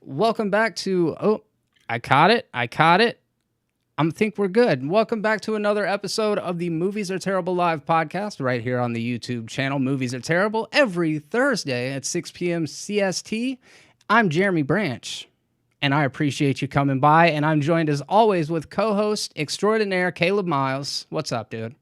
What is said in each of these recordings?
Welcome back to, I caught it. I think we're good. Welcome back to another episode of the Movies Are Terrible Live podcast right here on the YouTube channel. Movies Are Terrible every Thursday at 6 p.m. CST. I'm Jeremy Branch, and I appreciate you coming by, and I'm joined as always with co-host extraordinaire Caleb Miles. What's up, dude?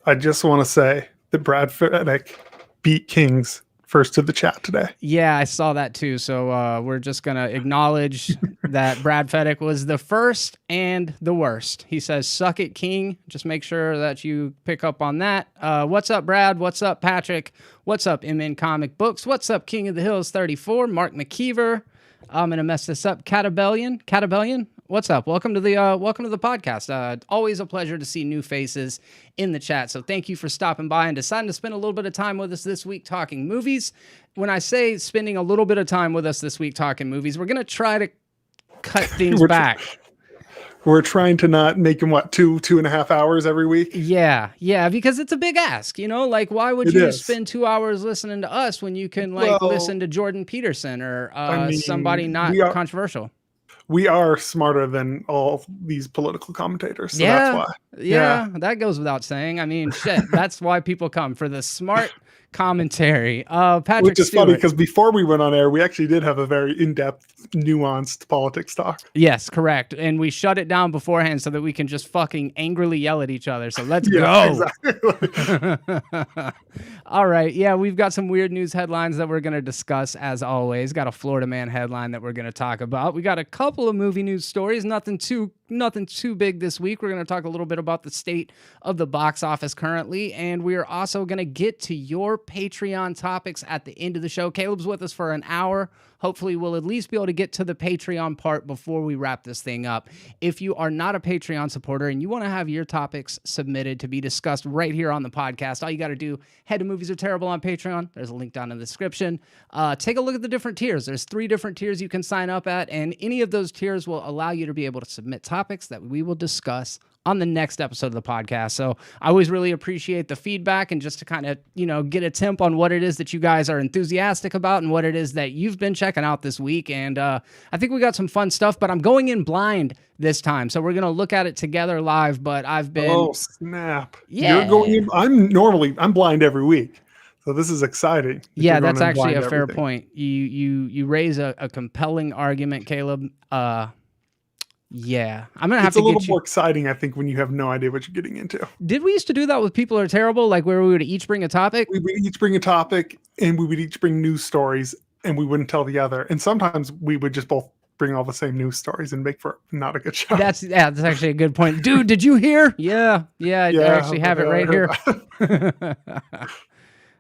I just want to say that Brad Freddick beat Kings first to the chat today. Yeah, I saw that too. So we're just going to acknowledge that Brad Fedek was the first and the worst. He says, suck it, King. Just make sure that you pick up on that. What's up, Brad? What's up, Patrick? What's up, MN Comic Books? What's up, King of the Hills 34? Mark McKeever. I'm going to mess this up. Catabellion. What's up? Welcome to the podcast. Always a pleasure to see new faces in the chat. So thank you for stopping by and deciding to spend a little bit of time with us this week talking movies. When I say spending a little bit of time with us this week talking movies, we're going to try to cut things back. We're trying to not make them, 2.5 hours every week? Yeah, because it's a big ask, like why would you spend 2 hours listening to us when you can listen to Jordan Peterson or somebody not controversial? We are smarter than all these political commentators, so that's why. Yeah, that goes without saying. I mean, shit, that's why people come, for the smart commentary. Patrick Which is Stewart. funny, because before we went on air, we actually did have a very in-depth, nuanced politics talk. Yes, correct. And we shut it down beforehand so that we can just fucking angrily yell at each other. So let's go. Exactly. All right. Yeah, we've got some weird news headlines that we're going to discuss, as always. Got a Floridaman headline that we're going to talk about. We got a couple of movie news stories. Nothing too big this week. We're going to talk a little bit about the state of the box office currently, and we are also going to get to your Patreon topics at the end of the show. Caleb's with us for an hour. Hopefully, we'll at least be able to get to the Patreon part before we wrap this thing up. If you are not a Patreon supporter and you want to have your topics submitted to be discussed right here on the podcast, all you got to do, head to Movies Are Terrible on Patreon. There's a link down in the description. Take a look at the different tiers. There's 3 different tiers you can sign up at, and any of those tiers will allow you to be able to submit topics that we will discuss on the next episode of the podcast. So I always really appreciate the feedback, and just to kind of, get a temp on what it is that you guys are enthusiastic about and what it is that you've been checking out this week. And I think we got some fun stuff, but I'm going in blind this time. So we're going to look at it together live, but I've been... Oh, snap. Yeah. You're going in... I'm blind every week. So this is exciting. Yeah, that's actually a fair point. You raise a compelling argument, Caleb. Yeah, I'm gonna have it's to. It's a little more exciting, I think, when you have no idea what you're getting into. Did we used to do that with People Are Terrible, like where we would each bring a topic? We would each bring a topic, and we would each bring news stories, and we wouldn't tell the other. And sometimes we would just both bring all the same news stories and make for not a good show. That's actually a good point, dude. Did you hear? Yeah, I actually have it right here.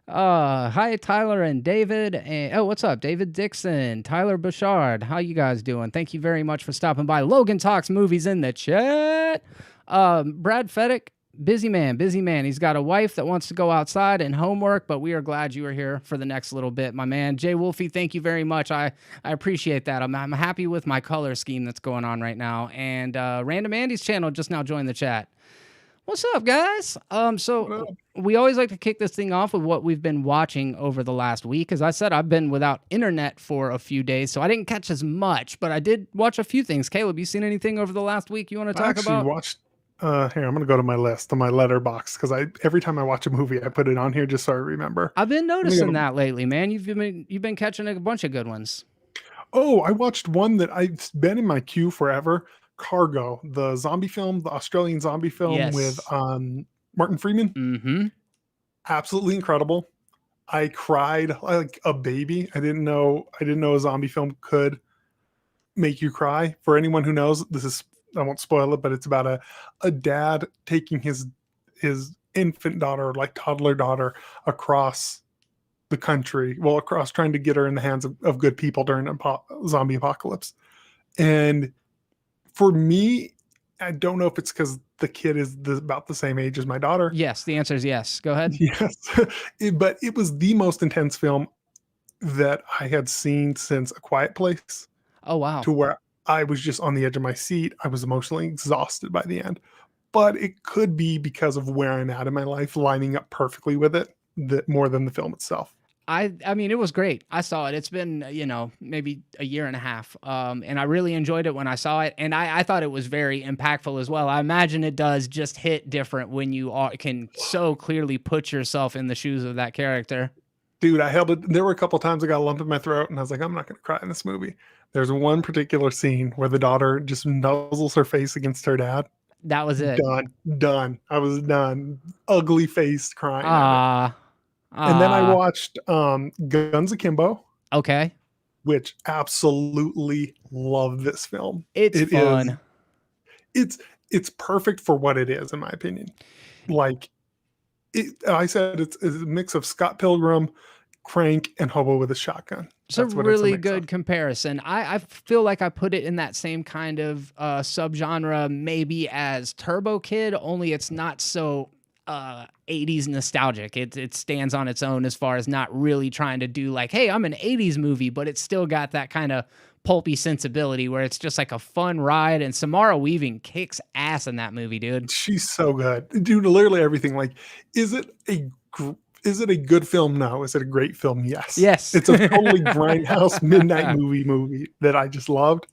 Hi, Tyler and David. And what's up, David Dixon, Tyler Bouchard? How you guys doing? Thank you very much for stopping by. Logan Talks Movies in the chat. Brad Fedek, busy man. He's got a wife that wants to go outside and homework, but we are glad you are here for the next little bit, my man. Jay Wolfie, thank you very much. I appreciate that. I'm happy with my color scheme that's going on right now. And Random Andy's channel just now joined the chat. What's up, guys? So we always like to kick this thing off with what we've been watching over the last week. As I said, I've been without internet for a few days, so I didn't catch as much, but I did watch a few things. Caleb, you seen anything over the last week you want to talk about? I actually watched, here, I'm going to go to my list, on my letterbox, because every time I watch a movie, I put it on here just so I remember. I've been noticing that lately, man. You've been catching a bunch of good ones. Oh, I watched one that I've been in my queue forever. Cargo, the zombie film, the Australian zombie film with Martin Freeman. Mm-hmm. Absolutely incredible. I cried like a baby. I didn't know a zombie film could make you cry. For anyone who knows, I won't spoil it, but it's about a dad taking his infant daughter, like toddler daughter, across the country, across trying to get her in the hands of good people during a zombie apocalypse. And for me, I don't know if it's because the kid is about the same age as my daughter. Yes, the answer is yes. Go ahead. Yes. But it was the most intense film that I had seen since A Quiet Place. Oh, wow. To where I was just on the edge of my seat. I was emotionally exhausted by the end. But it could be because of where I'm at in my life, lining up perfectly with it, more than the film itself. I mean, it was great. I saw it. It's been, maybe a year and a half. And I really enjoyed it when I saw it. And I thought it was very impactful as well. I imagine it does just hit different when you can so clearly put yourself in the shoes of that character. Dude, I held it. There were a couple times I got a lump in my throat and I was like, I'm not going to cry in this movie. There's one particular scene where the daughter just nuzzles her face against her dad. That was it. Done. I was done. Ugly faced crying. And then I watched Guns Akimbo. Okay. Which absolutely love this film. It's fun. It's perfect for what it is, in my opinion. Like I said, it's a mix of Scott Pilgrim, Crank, and Hobo with a Shotgun. It's a really good comparison. I feel like I put it in that same kind of subgenre maybe as Turbo Kid, only it's not so 80s nostalgic. It stands on its own as far as not really trying to do like, hey, I'm an 80s movie, but it's still got that kind of pulpy sensibility where it's just like a fun ride. And Samara Weaving kicks ass in that movie, dude. She's so good. Dude, literally everything. Like, is it a good film? No. Is it a great film? Yes. Yes. It's a totally grindhouse midnight movie that I just loved.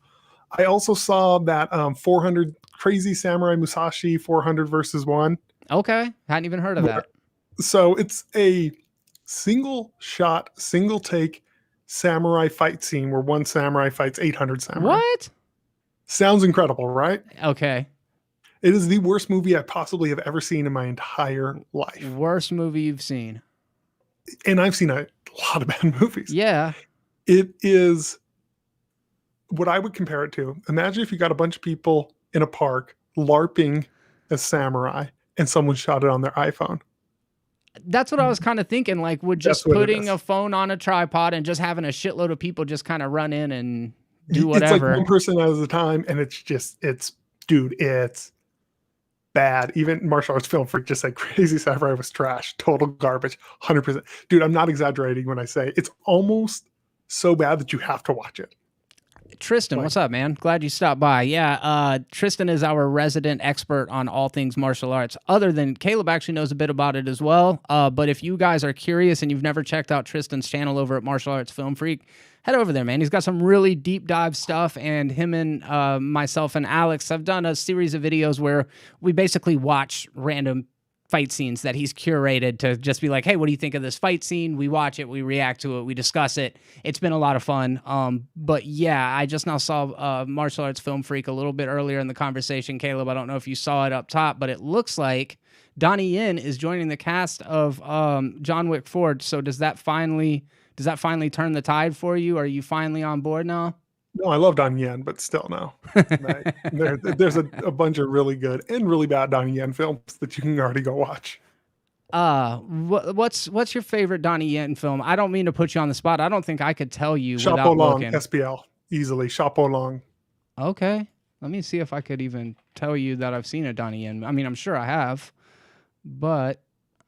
I also saw that 400 Crazy Samurai Musashi 400 versus 1. Okay. Hadn't even heard of that. So it's a single shot, single take samurai fight scene where one samurai fights 800 samurai. What? Sounds incredible, right? Okay. It is the worst movie I possibly have ever seen in my entire life. Worst movie you've seen. And I've seen a lot of bad movies. Yeah. It is what I would compare it to. Imagine if you got a bunch of people in a park LARPing as samurai and someone shot it on their iPhone. That's what I was kind of thinking, like, would just putting a phone on a tripod and just having a shitload of people just kind of run in and do whatever. It's like one person at a time, and it's bad. Even Martial Arts Film Freak just said Crazy Samurai was trash, total garbage, 100%. Dude, I'm not exaggerating when I say it's almost so bad that you have to watch it. Tristan, what's up, man? Glad you stopped by. Yeah, Tristan is our resident expert on all things martial arts. Other than Caleb actually knows a bit about it as well. But if you guys are curious and you've never checked out Tristan's channel over at Martial Arts Film Freak, head over there, man. He's got some really deep dive stuff, and him and myself and Alex have done a series of videos where we basically watch random fight scenes that he's curated to just be like, hey, what do you think of this fight scene? We watch it, we react to it, we discuss it. It's been a lot of fun. But yeah, I just now saw Martial Arts Film Freak a little bit earlier in the conversation. Caleb, I don't know if you saw it up top, but it looks like Donnie Yen is joining the cast of John Wick 4. So does that finally turn the tide for you? Are you finally on board now? No, I love Donnie Yen, but still no. There's a bunch of really good and really bad Donnie Yen films that you can already go watch. What's your favorite Donnie Yen film? I don't mean to put you on the spot. I don't think I could tell you Chapeau without Long, looking. SPL, easily. Chapeau Long. Okay. Let me see if I could even tell you that I've seen a Donnie Yen. I mean, I'm sure I have, but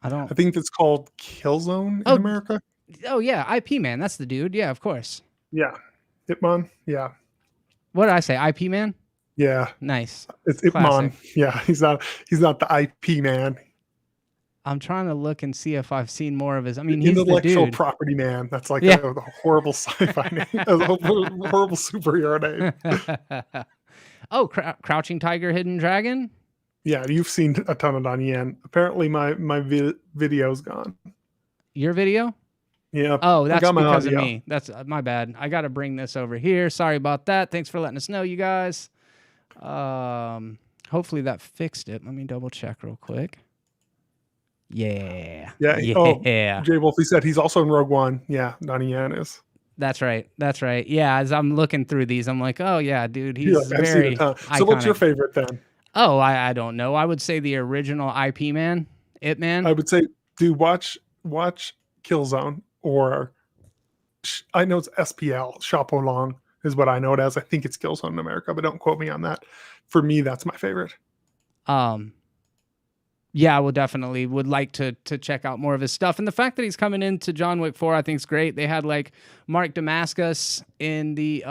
I don't. I think it's called Killzone in America. Oh, yeah. IP Man. That's the dude. Yeah, of course. Yeah. Ipman. Yeah. What did I say? IP Man? Yeah. Nice. It's Ipman. Yeah. He's not the IP man. I'm trying to look and see if I've seen more of his. I mean, he's Intellectual the dude. Property Man. That's like a horrible sci-fi name. A horrible superhero name. Oh, Crouching Tiger, Hidden Dragon? Yeah, you've seen a ton of Donnie Yen. Apparently my video's gone. Your video? Yeah. Oh, that's because of me. That's my bad. I got to bring this over here. Sorry about that. Thanks for letting us know, you guys. Hopefully that fixed it. Let me double check real quick. Yeah. Yeah. Yeah. Oh, Jay Wolfie said he's also in Rogue One. Yeah, Donnie Yen is. That's right. That's right. Yeah, as I'm looking through these, I'm like, oh, yeah, dude, he's I've very seen a ton. iconic. So what's your favorite then? Oh, I don't know. I would say the original IP Man, Ip Man. I would say, dude, watch Killzone, or I know it's SPL, Chapeau Long is what I know it as. I think it's Killzone in America, but don't quote me on that. For me, that's my favorite. Yeah, I would like to check out more of his stuff. And the fact that he's coming into John Wick 4, I think is great. They had like Mark Damascus in the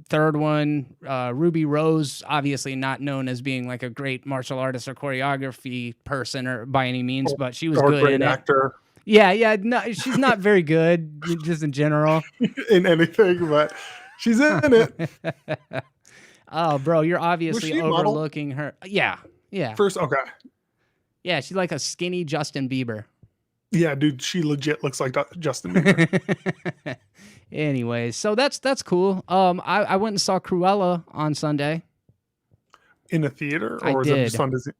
third one. Ruby Rose, obviously not known as being like a great martial artist or choreography person or by any means, but she was good in actor. it. Yeah. No, she's not very good, just in general. in anything, but she's in it. Oh, bro, you're Was obviously she a model overlooking her. Yeah. first? Okay. Yeah, she's like a skinny Justin Bieber. Yeah, dude, she legit looks like Justin Bieber. Anyways, so that's cool. I went and saw Cruella on Sunday. In a theater, I or is it just did. on Disney?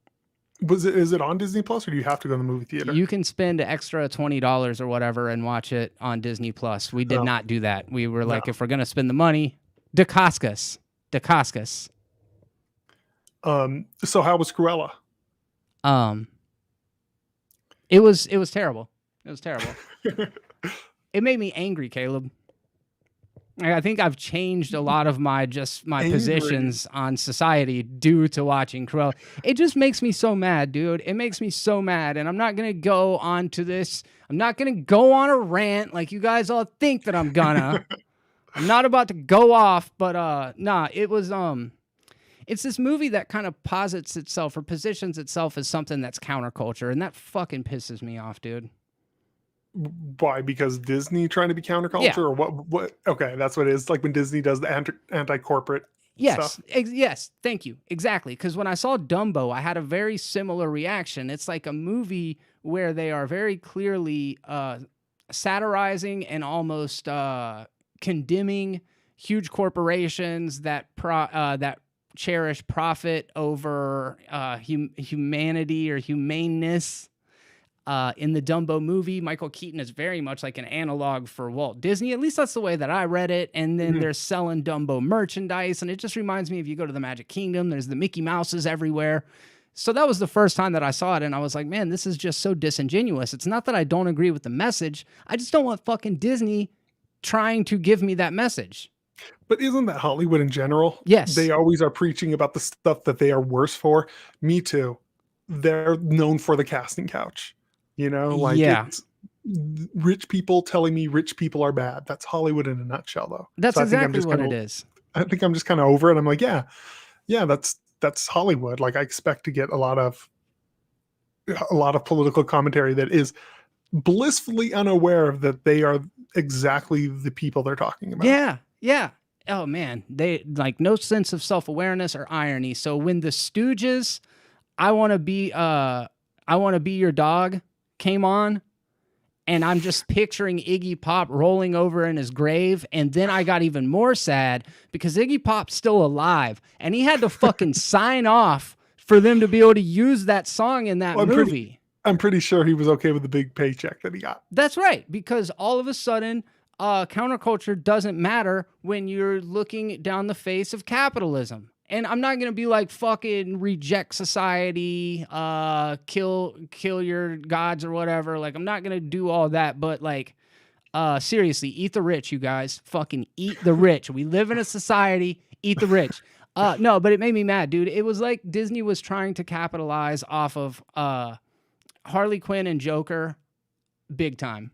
Is it on Disney Plus, or do you have to go to the movie theater? You can spend extra $20 or whatever and watch it on Disney Plus. We did not do that. We were like, if we're gonna spend the money, DeCoscus. So how was Cruella? It was terrible. It was terrible. It made me angry, Caleb. I think I've changed a lot of my positions on society due to watching Cruella. It just makes me so mad, dude. It makes me so mad, and I'm not gonna go on to this. I'm not gonna go on a rant like you guys all think that I'm gonna. I'm not about to go off, but nah, it was it's this movie that kind of posits itself or positions itself as something that's counterculture, and that fucking pisses me off, dude. Why? Because Disney trying to be counterculture, or what? Okay, that's what it is. Like when Disney does the anti-corporate stuff. Yes, thank you. Exactly. Because when I saw Dumbo, I had a very similar reaction. It's like a movie where they are very clearly satirizing and almost condemning huge corporations that cherish profit over humanity or humaneness. In the Dumbo movie, Michael Keaton is very much like an analog for Walt Disney. At least that's the way that I read it. And then they're selling Dumbo merchandise. And it just reminds me, if you go to the Magic Kingdom, there's the Mickey Mouses everywhere. So that was the first time that I saw it. And I was like, man, this is just so disingenuous. It's not that I don't agree with the message. I just don't want fucking Disney trying to give me that message. But isn't that Hollywood in general? Yes. They always are preaching about the stuff that they are worse for. Me too. They're known for the casting couch. You know, like it's rich people telling me rich people are bad. That's Hollywood in a nutshell, though. That's exactly what it is. I think I'm just kind of over it. I'm like, yeah, that's Hollywood. Like I expect to get a lot of political commentary that is blissfully unaware of that they are exactly the people they're talking about. Yeah. Oh man, they like no sense of self-awareness or irony. So when the Stooges, I want to be your dog came on, and I'm just picturing Iggy Pop rolling over in his grave, and then I got even more sad because Iggy Pop's still alive, and he had to fucking sign off for them to be able to use that song in that movie. I'm pretty sure he was okay with the big paycheck that he got. That's right, because all of a sudden, counterculture doesn't matter when you're looking down the face of capitalism. And I'm not going to be like fucking reject society, kill your gods or whatever. Like, I'm not going to do all that. But like, seriously, eat the rich, you guys. Fucking eat the rich. We live in a society. Eat the rich. No, but it made me mad, dude. It was like Disney was trying to capitalize off of Harley Quinn and Joker big time.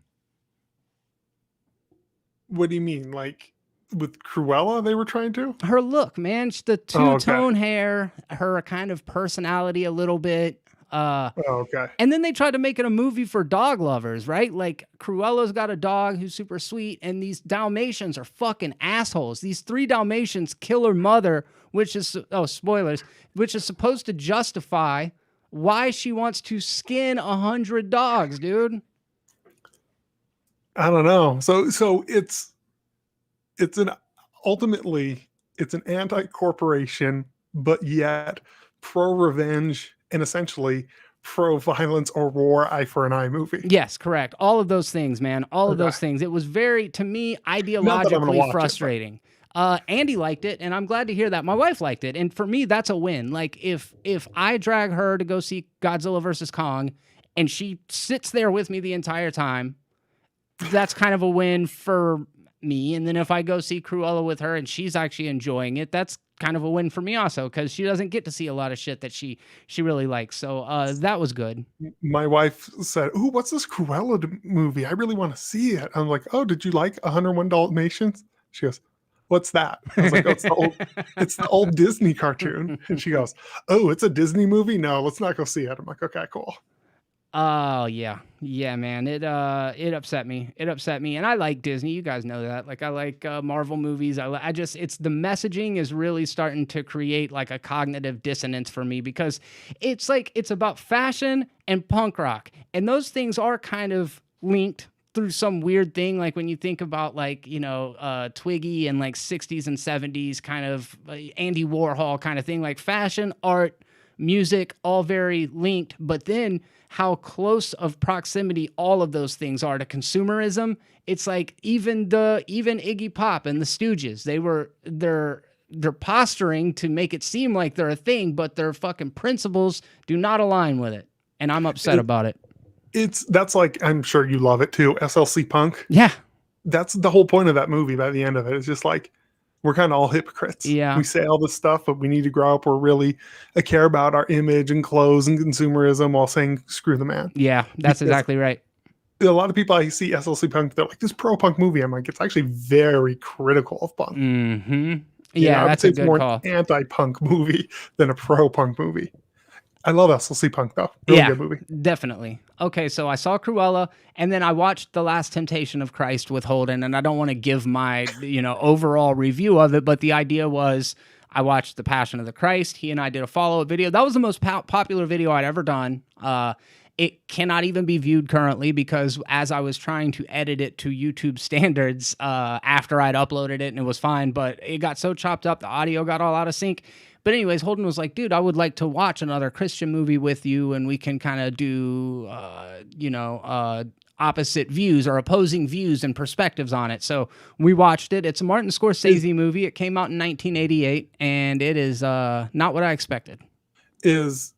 What do you mean? Like with Cruella, they were trying to? Her look, man. The two-tone hair, her kind of personality a little bit. Okay. And then they tried to make it a movie for dog lovers, right? Like Cruella's got a dog who's super sweet, and these Dalmatians are fucking assholes. These 3 Dalmatians kill her mother, which is, spoilers, which is supposed to justify why she wants to skin 100 dogs, dude. I don't know. So ultimately it's an anti-corporation, but yet pro-revenge and essentially pro-violence or war, eye for an eye movie. Yes, correct. All of those things, man. All of those things. It was very, to me, ideologically frustrating. Andy liked it, and I'm glad to hear that. My wife liked it, and for me, that's a win. Like, if I drag her to go see Godzilla vs. Kong, and she sits there with me the entire time, that's kind of a win for me. And then if I go see Cruella with her and she's actually enjoying it, that's kind of a win for me also, because she doesn't get to see a lot of shit that she really likes. So that was good. My wife said, "Ooh, what's this Cruella movie? I really want to see it." I'm like, "Oh, did you like 101 Dalmatians?" She goes, "What's that?" I was like, "Oh, it's the old Disney cartoon." And she goes, "Oh, it's a Disney movie? No, let's not go see it." I'm like, "Okay, cool." Oh yeah, yeah, man. It upset me. It upset me, and I like Disney. You guys know that. Like I like Marvel movies. I just it's the messaging is really starting to create like a cognitive dissonance for me because it's like it's about fashion and punk rock, and those things are kind of linked through some weird thing. Like when you think about like Twiggy and like 60s and 70s kind of Andy Warhol kind of thing, like fashion, art, music, all very linked, but then how close of proximity all of those things are to consumerism. It's like even Iggy Pop and the Stooges, they're posturing to make it seem like they're a thing, but their fucking principles do not align with it. And I'm upset about it. That's like, I'm sure you love it too, SLC Punk. Yeah. That's the whole point of that movie by the end of it. It's just like, we're kind of all hypocrites. Yeah. We say all this stuff, but we need to grow up. We're really care about our image and clothes and consumerism while saying, screw the man. Yeah, that's exactly right. A lot of people I see SLC Punk, they're like, this pro-punk movie. I'm like, it's actually very critical of punk. Mm-hmm. Yeah, that's a good call. An anti-punk movie than a pro-punk movie. I love SLC Punk though. Really good movie. Definitely. Okay, so I saw Cruella, and then I watched The Last Temptation of Christ with Holden, and I don't want to give my overall review of it, but the idea was I watched The Passion of the Christ. He and I did a follow-up video. That was the most popular video I'd ever done. It cannot even be viewed currently because as I was trying to edit it to YouTube standards after I'd uploaded it, and it was fine, but it got so chopped up, the audio got all out of sync. But anyways, Holden was like, dude, I would like to watch another Christian movie with you, and we can kind of do, opposite views or opposing views and perspectives on it. So we watched it. It's a Martin Scorsese movie. It came out in 1988, and it is not what I expected. Is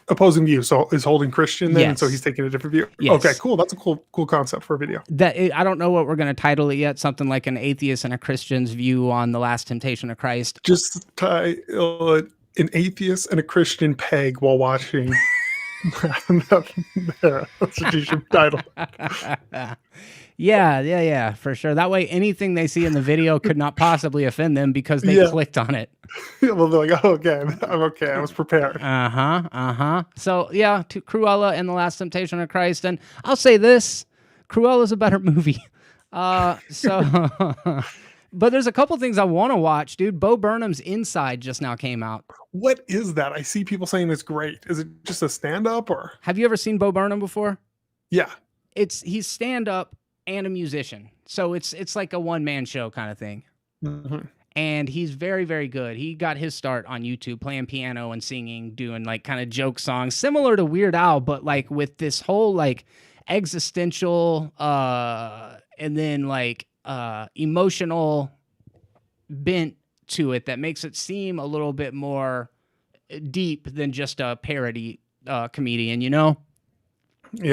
opposing view. So is Holden Christian then? Yes. And so he's taking a different view. Yes. Okay, cool. That's a cool concept for a video. I don't know what we're going to title it yet. Something like an atheist and a Christian's view on The Last Temptation of Christ. Just an atheist and a Christian peg while watching. That's what you should title. Yeah, for sure. That way, anything they see in the video could not possibly offend them because they clicked on it. Well, they're like, oh, okay, I'm okay. I was prepared. So, yeah, to Cruella and The Last Temptation of Christ. And I'll say this, Cruella's a better movie. But there's a couple things I want to watch, dude. Bo Burnham's Inside just now came out. What is that? I see people saying it's great. Is it just a stand-up or? Have you ever seen Bo Burnham before? Yeah. He's stand-up and a musician. So it's like a one-man show kind of thing. Mm-hmm. And he's very, very good. He got his start on YouTube playing piano and singing, doing like kind of joke songs, similar to Weird Al, but like with this whole like existential and then like emotional bent to it that makes it seem a little bit more deep than just a parody comedian, Yeah,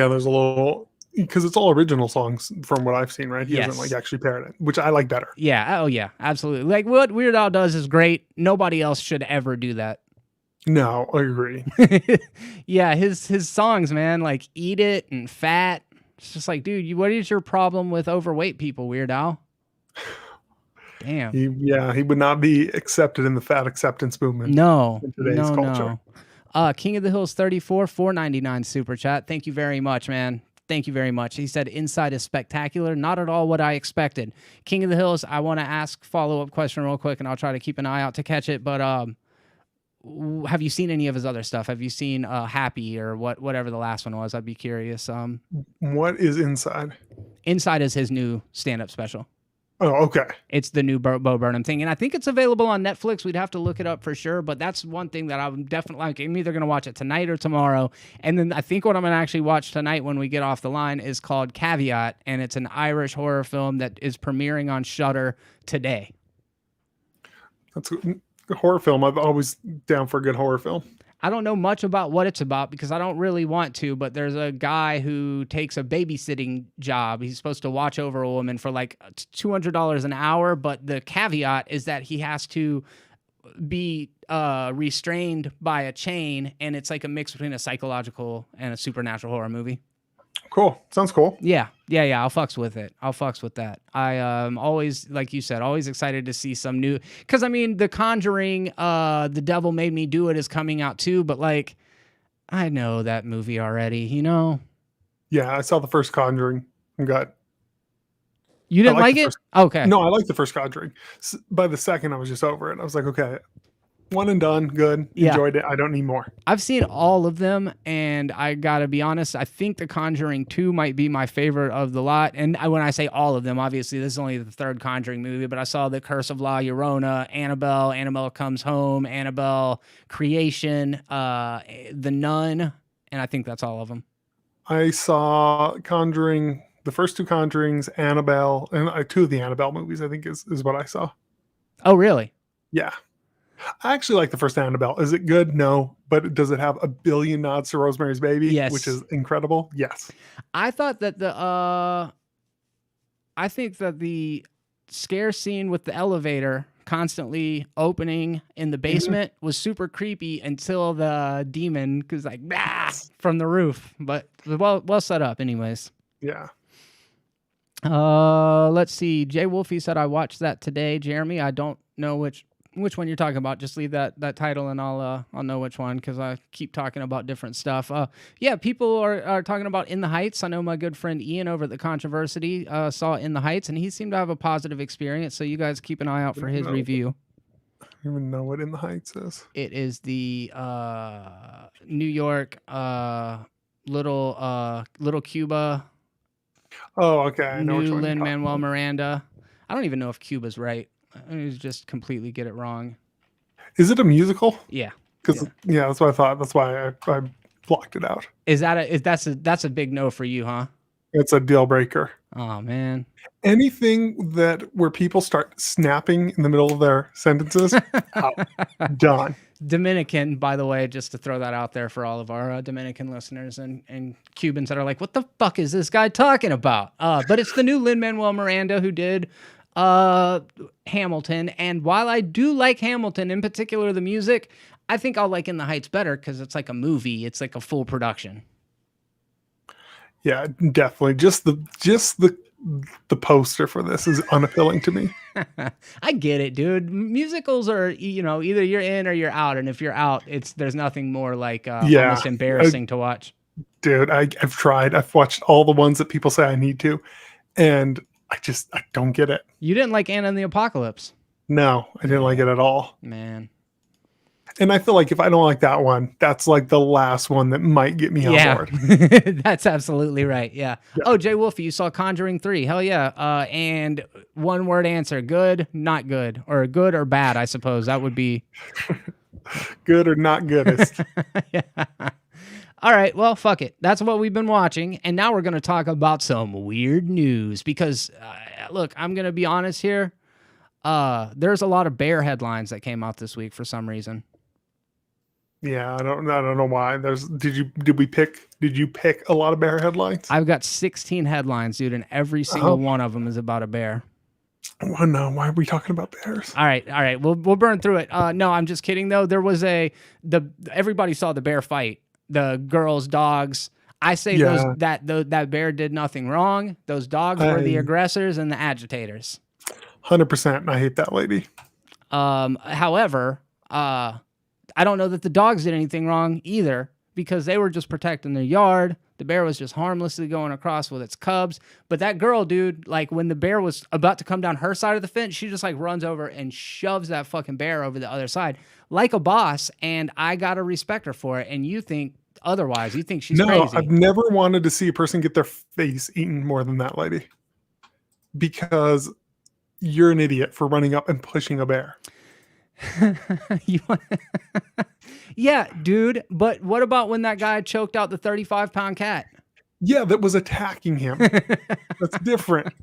there's a little, because it's all original songs from what I've seen, right? He doesn't like actually parrot it, which I like better. Yeah. Oh yeah, absolutely. Like what Weird Al does is great. Nobody else should ever do that. No, I agree. Yeah, his songs, man, like Eat It and Fat. It's just like, dude, what is your problem with overweight people, Weird Al? Damn. He would not be accepted in the fat acceptance movement. No, in today's culture. No. King of the Hills 34, $4.99 super chat. Thank you very much, man. Thank you very much. He said, Inside is spectacular. Not at all what I expected. King of the Hills, I want to ask follow-up question real quick, and I'll try to keep an eye out to catch it. But have you seen any of his other stuff? Have you seen Happy or whatever the last one was? I'd be curious. What is Inside? Inside is his new stand-up special. Oh, okay. It's the new Bo Burnham thing. And I think it's available on Netflix. We'd have to look it up for sure. But that's one thing that I'm definitely like. I'm either going to watch it tonight or tomorrow. And then I think what I'm going to actually watch tonight when we get off the line is called Caveat. And it's an Irish horror film that is premiering on Shudder today. That's a horror film. I'm always down for a good horror film. I don't know much about what it's about because I don't really want to, but there's a guy who takes a babysitting job. He's supposed to watch over a woman for like $200 an hour, but the caveat is that he has to be restrained by a chain, and it's like a mix between a psychological and a supernatural horror movie. Cool. Sounds cool. Yeah. I'll fucks with it. I'll fucks with that. I always, like you said, always excited to see some new, because I mean, The Conjuring, The Devil Made Me Do It is coming out too, but like, I know that movie already, you know? Yeah, I saw the first Conjuring and got. You I didn't like like the it? first. Okay. No, I like the first Conjuring. By the second, I was just over it. I was like, okay, one and done, good, Yeah. enjoyed it. I don't need more. I've seen all of them, and I gotta be honest, I think The Conjuring 2 might be my favorite of the lot. And when I say all of them, obviously this is only the third Conjuring movie, but I saw The Curse of La Llorona, Annabelle Comes Home, Annabelle Creation, The Nun, and I think that's all of them. I saw Conjuring, the first two Conjurings, Annabelle, and two of the Annabelle movies. I think is what I saw. Oh, really? Yeah, I actually like the first Annabelle. Is it good? No, but does it have a billion nods to Rosemary's Baby, which Yes. is incredible? Yes. I thought that I think that the scare scene with the elevator constantly opening in the basement was super creepy until the demon was like from the roof. But well set up anyways. Yeah. Let's see. Jay Wolfie said I watched that today. Jeremy, I don't know which one you're talking about. Just leave that title and I'll know which one because I keep talking about different stuff. Yeah, people are talking about In the Heights. I know my good friend Ian over at The Controversy saw In the Heights and he seemed to have a positive experience. So you guys keep an eye out for his review. I don't even know what In the Heights is. It is the New York little Cuba. Oh, okay. I know which New one. Lin-Manuel Miranda. I don't even know if Cuba's right. I just completely get it wrong. Is it a musical? Yeah. Because yeah, that's what I thought. That's why I blocked it out. That's a big no for you, huh? It's a deal breaker. Oh man. Anything where people start snapping in the middle of their sentences, done. Dominican, by the way, just to throw that out there for all of our Dominican listeners and Cubans that are like, what the fuck is this guy talking about? But it's the new Lin-Manuel Miranda who did Hamilton. And while I do like Hamilton, in particular the music, I think I'll like In the Heights better because it's like a movie. It's like a full production. Yeah, definitely. Just the poster for this is unappealing to me. I get it, dude. Musicals are, either you're in or you're out, and if you're out, there's nothing more like almost embarrassing to watch. Dude, I've tried. I've watched all the ones that people say I need to, and I don't get it. You didn't like Anna and the Apocalypse? No, I didn't like it at all. Man. And I feel like if I don't like that one, that's like the last one that might get me on board. That's absolutely right. Yeah. Oh, Jay Wolfie, you saw Conjuring 3. Hell yeah. And one word answer, good, not good, or good or bad, I suppose. That would be good or not goodest. Yeah. All right, well, fuck it. That's what we've been watching. And now we're going to talk about some weird news because, look, I'm going to be honest here. There's a lot of bear headlines that came out this week for some reason. Yeah, I don't know why. Did you pick a lot of bear headlines? I've got 16 headlines, dude, and every single one of them is about a bear. Oh no, why are we talking about bears? All right. We'll burn through it. No, I'm just kidding though. There was everybody saw the bear fight. The girls, dogs. I say that bear did nothing wrong. Those dogs were the aggressors and the agitators. 100%. I hate that lady. However, I don't know that the dogs did anything wrong either because they were just protecting their yard. The bear was just harmlessly going across with its cubs. But that girl, dude, like when the bear was about to come down her side of the fence, she just like runs over and shoves that fucking bear over the other side like a boss. And I got to respect her for it. And you think otherwise. You think she's crazy. I've never wanted to see a person get their face eaten more than that lady because you're an idiot for running up and pushing a bear. Yeah, dude. But what about when that guy choked out the 35-pound cat? Yeah, that was attacking him. That's different.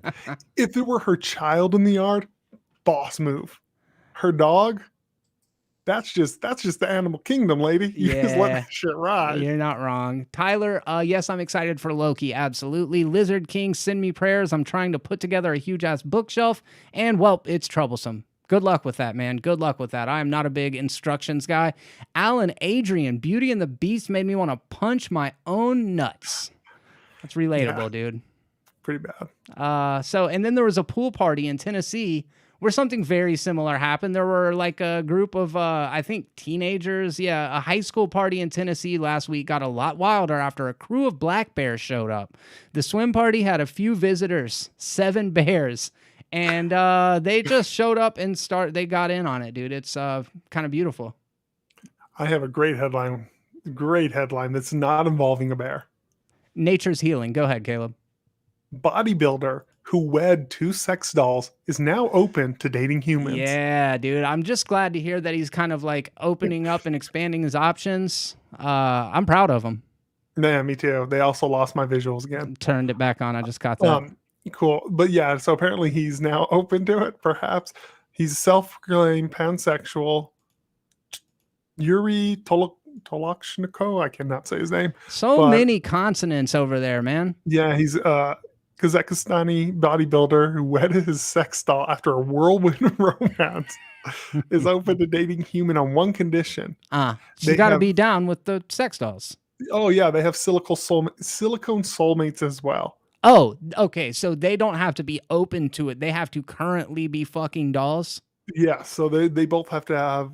If it were her child in the yard, boss move. Her dog, that's just the animal kingdom, lady. You just let that shit ride. You're not wrong. Tyler, yes, I'm excited for Loki. Absolutely. Lizard King, send me prayers. I'm trying to put together a huge ass bookshelf, and well, it's troublesome. Good luck with that, man. Good luck with that. I am not a big instructions guy. Alan Adrian, Beauty and the Beast made me want to punch my own nuts. That's relatable, dude. pretty bad. And then there was a pool party in Tennessee where something very similar happened. There were like a group of, I think, teenagers. Yeah, a high school party in Tennessee last week got a lot wilder after a crew of black bears showed up. The swim party had a few visitors, 7 bears, and they just showed up and they got in on it, dude. It's kind of beautiful. I have a great headline that's not involving a bear. Nature's healing. Go ahead, Caleb. Bodybuilder who wed 2 sex dolls is now open to dating humans. Yeah, dude. I'm just glad to hear that he's kind of like opening up and expanding his options. I'm proud of him. Yeah, me too. They also lost my visuals again. Turned it back on. I just got that. Cool. But yeah, so apparently he's now open to it, perhaps. He's self-proclaimed pansexual. Yuri Tolokchenko, I cannot say his name. So many consonants over there, man. Yeah, he's Kazakhstani bodybuilder who wedded his sex doll after a whirlwind romance is open to dating human on one condition. She's got to be down with the sex dolls. Oh, yeah, they have silicone soulmates as well. Oh, okay, so they don't have to be open to it. They have to currently be fucking dolls? Yeah, so they both have to have...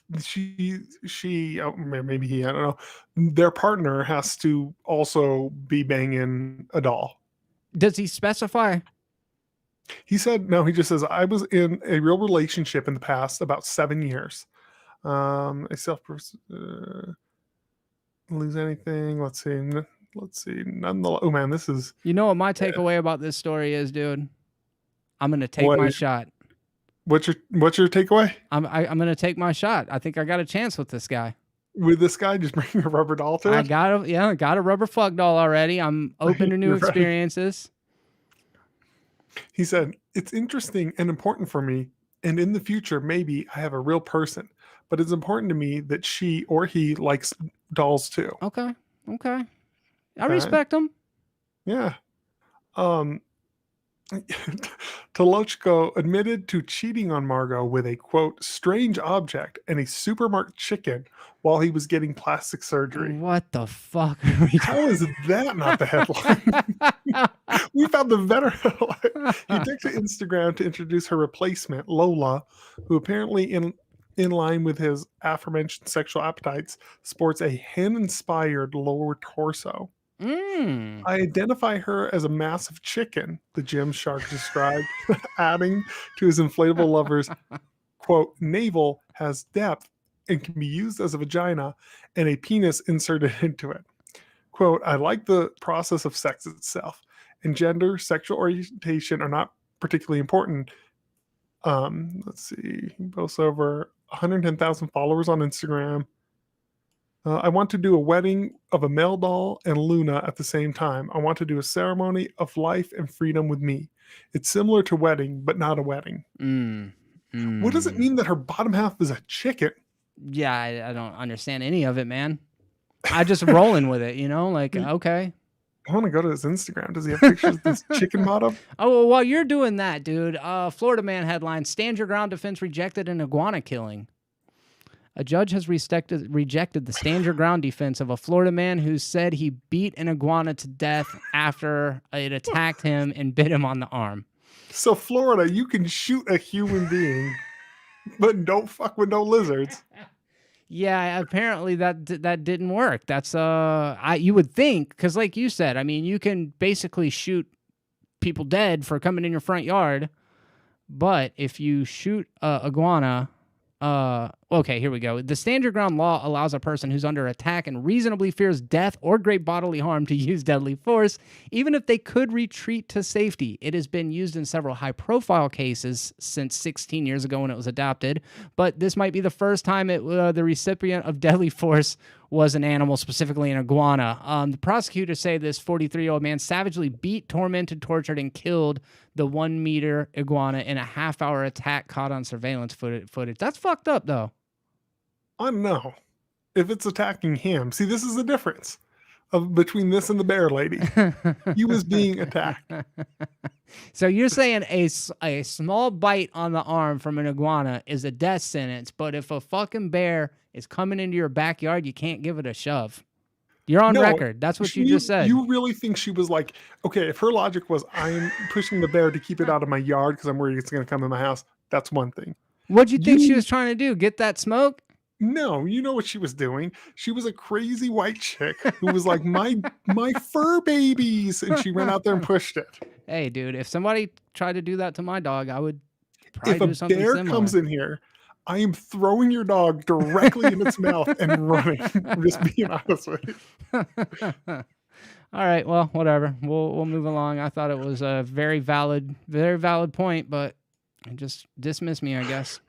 maybe he, I don't know. Their partner has to also be banging a doll. Does he specify? He said, no, he just says, I was in a real relationship in the past about 7 years. Lose anything? Let's see. Nonetheless, oh man, this is... You know what my takeaway about this story is, dude? I'm going to take my shot. What's your takeaway? I'm going to take my shot. I think I got a chance with this guy. With this guy, just bring a rubber doll to it? I got a rubber fuck doll already. I'm open to new experiences. Right. He said, it's interesting and important for me, and in the future, maybe I have a real person, but it's important to me that she or he likes dolls too. Okay. I respect him. Yeah. Tolochko admitted to cheating on Margot with a, quote, strange object and a supermarket chicken while he was getting plastic surgery. What the fuck? How is that not the headline? We found the better headline. He took to Instagram to introduce her replacement, Lola, who apparently in line with his aforementioned sexual appetites, sports a hen-inspired lower torso. I identify her as a massive chicken, the gym shark described, adding to his inflatable lover's, quote, navel has depth and can be used as a vagina and a penis inserted into it. Quote, I like the process of sex itself, and gender, sexual orientation are not particularly important. Let's see, he boasts over 110,000 followers on Instagram. I want to do a wedding of a male doll and Luna at the same time. I want to do a ceremony of life and freedom with me. It's similar to wedding, but not a wedding. What does it mean that her bottom half is a chicken? Yeah, I don't understand any of it, man. I just rolling with it, like, okay. I want to go to his Instagram. Does he have pictures of this chicken bottom? Oh, well, while you're doing that, dude, Floridaman headline, Stand Your Ground defense rejected an iguana killing. A judge has rejected the stand your ground defense of a Florida man who said he beat an iguana to death after it attacked him and bit him on the arm. So Florida, you can shoot a human being, but don't fuck with no lizards. Yeah, apparently that didn't work. That's you would think, because like you said, I mean, you can basically shoot people dead for coming in your front yard, but if you shoot a iguana. Okay, here we go. The Stand Your Ground law allows a person who's under attack and reasonably fears death or great bodily harm to use deadly force, even if they could retreat to safety. It has been used in several high-profile cases since 16 years ago when it was adopted, but this might be the first time the recipient of deadly force was an animal, specifically an iguana. The prosecutors say this 43-year-old man savagely beat, tormented, tortured, and killed the 1-meter iguana in a half-hour attack caught on surveillance footage. That's fucked up, though. I don't know if it's attacking him. See, this is the difference between this and the bear lady. He was being attacked. So you're saying a small bite on the arm from an iguana is a death sentence, but if a fucking bear is coming into your backyard, you can't give it a shove. You're on No, record. That's what you just said. You really think she was like, okay, if her logic was, I'm pushing the bear to keep it out of my yard because I'm worried it's going to come in my house, that's one thing. What'd you think she was trying to do? Get that smoke? No, you know what she was doing. She was a crazy white chick who was like, my fur babies, and she ran out there and pushed it. Hey, dude, if somebody tried to do that to my dog, I would probably do If a something bear similar. comes in here, I am throwing your dog directly in its mouth and running. I'm just being honest with you. All right, well, whatever. We'll move along. I thought it was a very valid point, but it just dismissed me, I guess.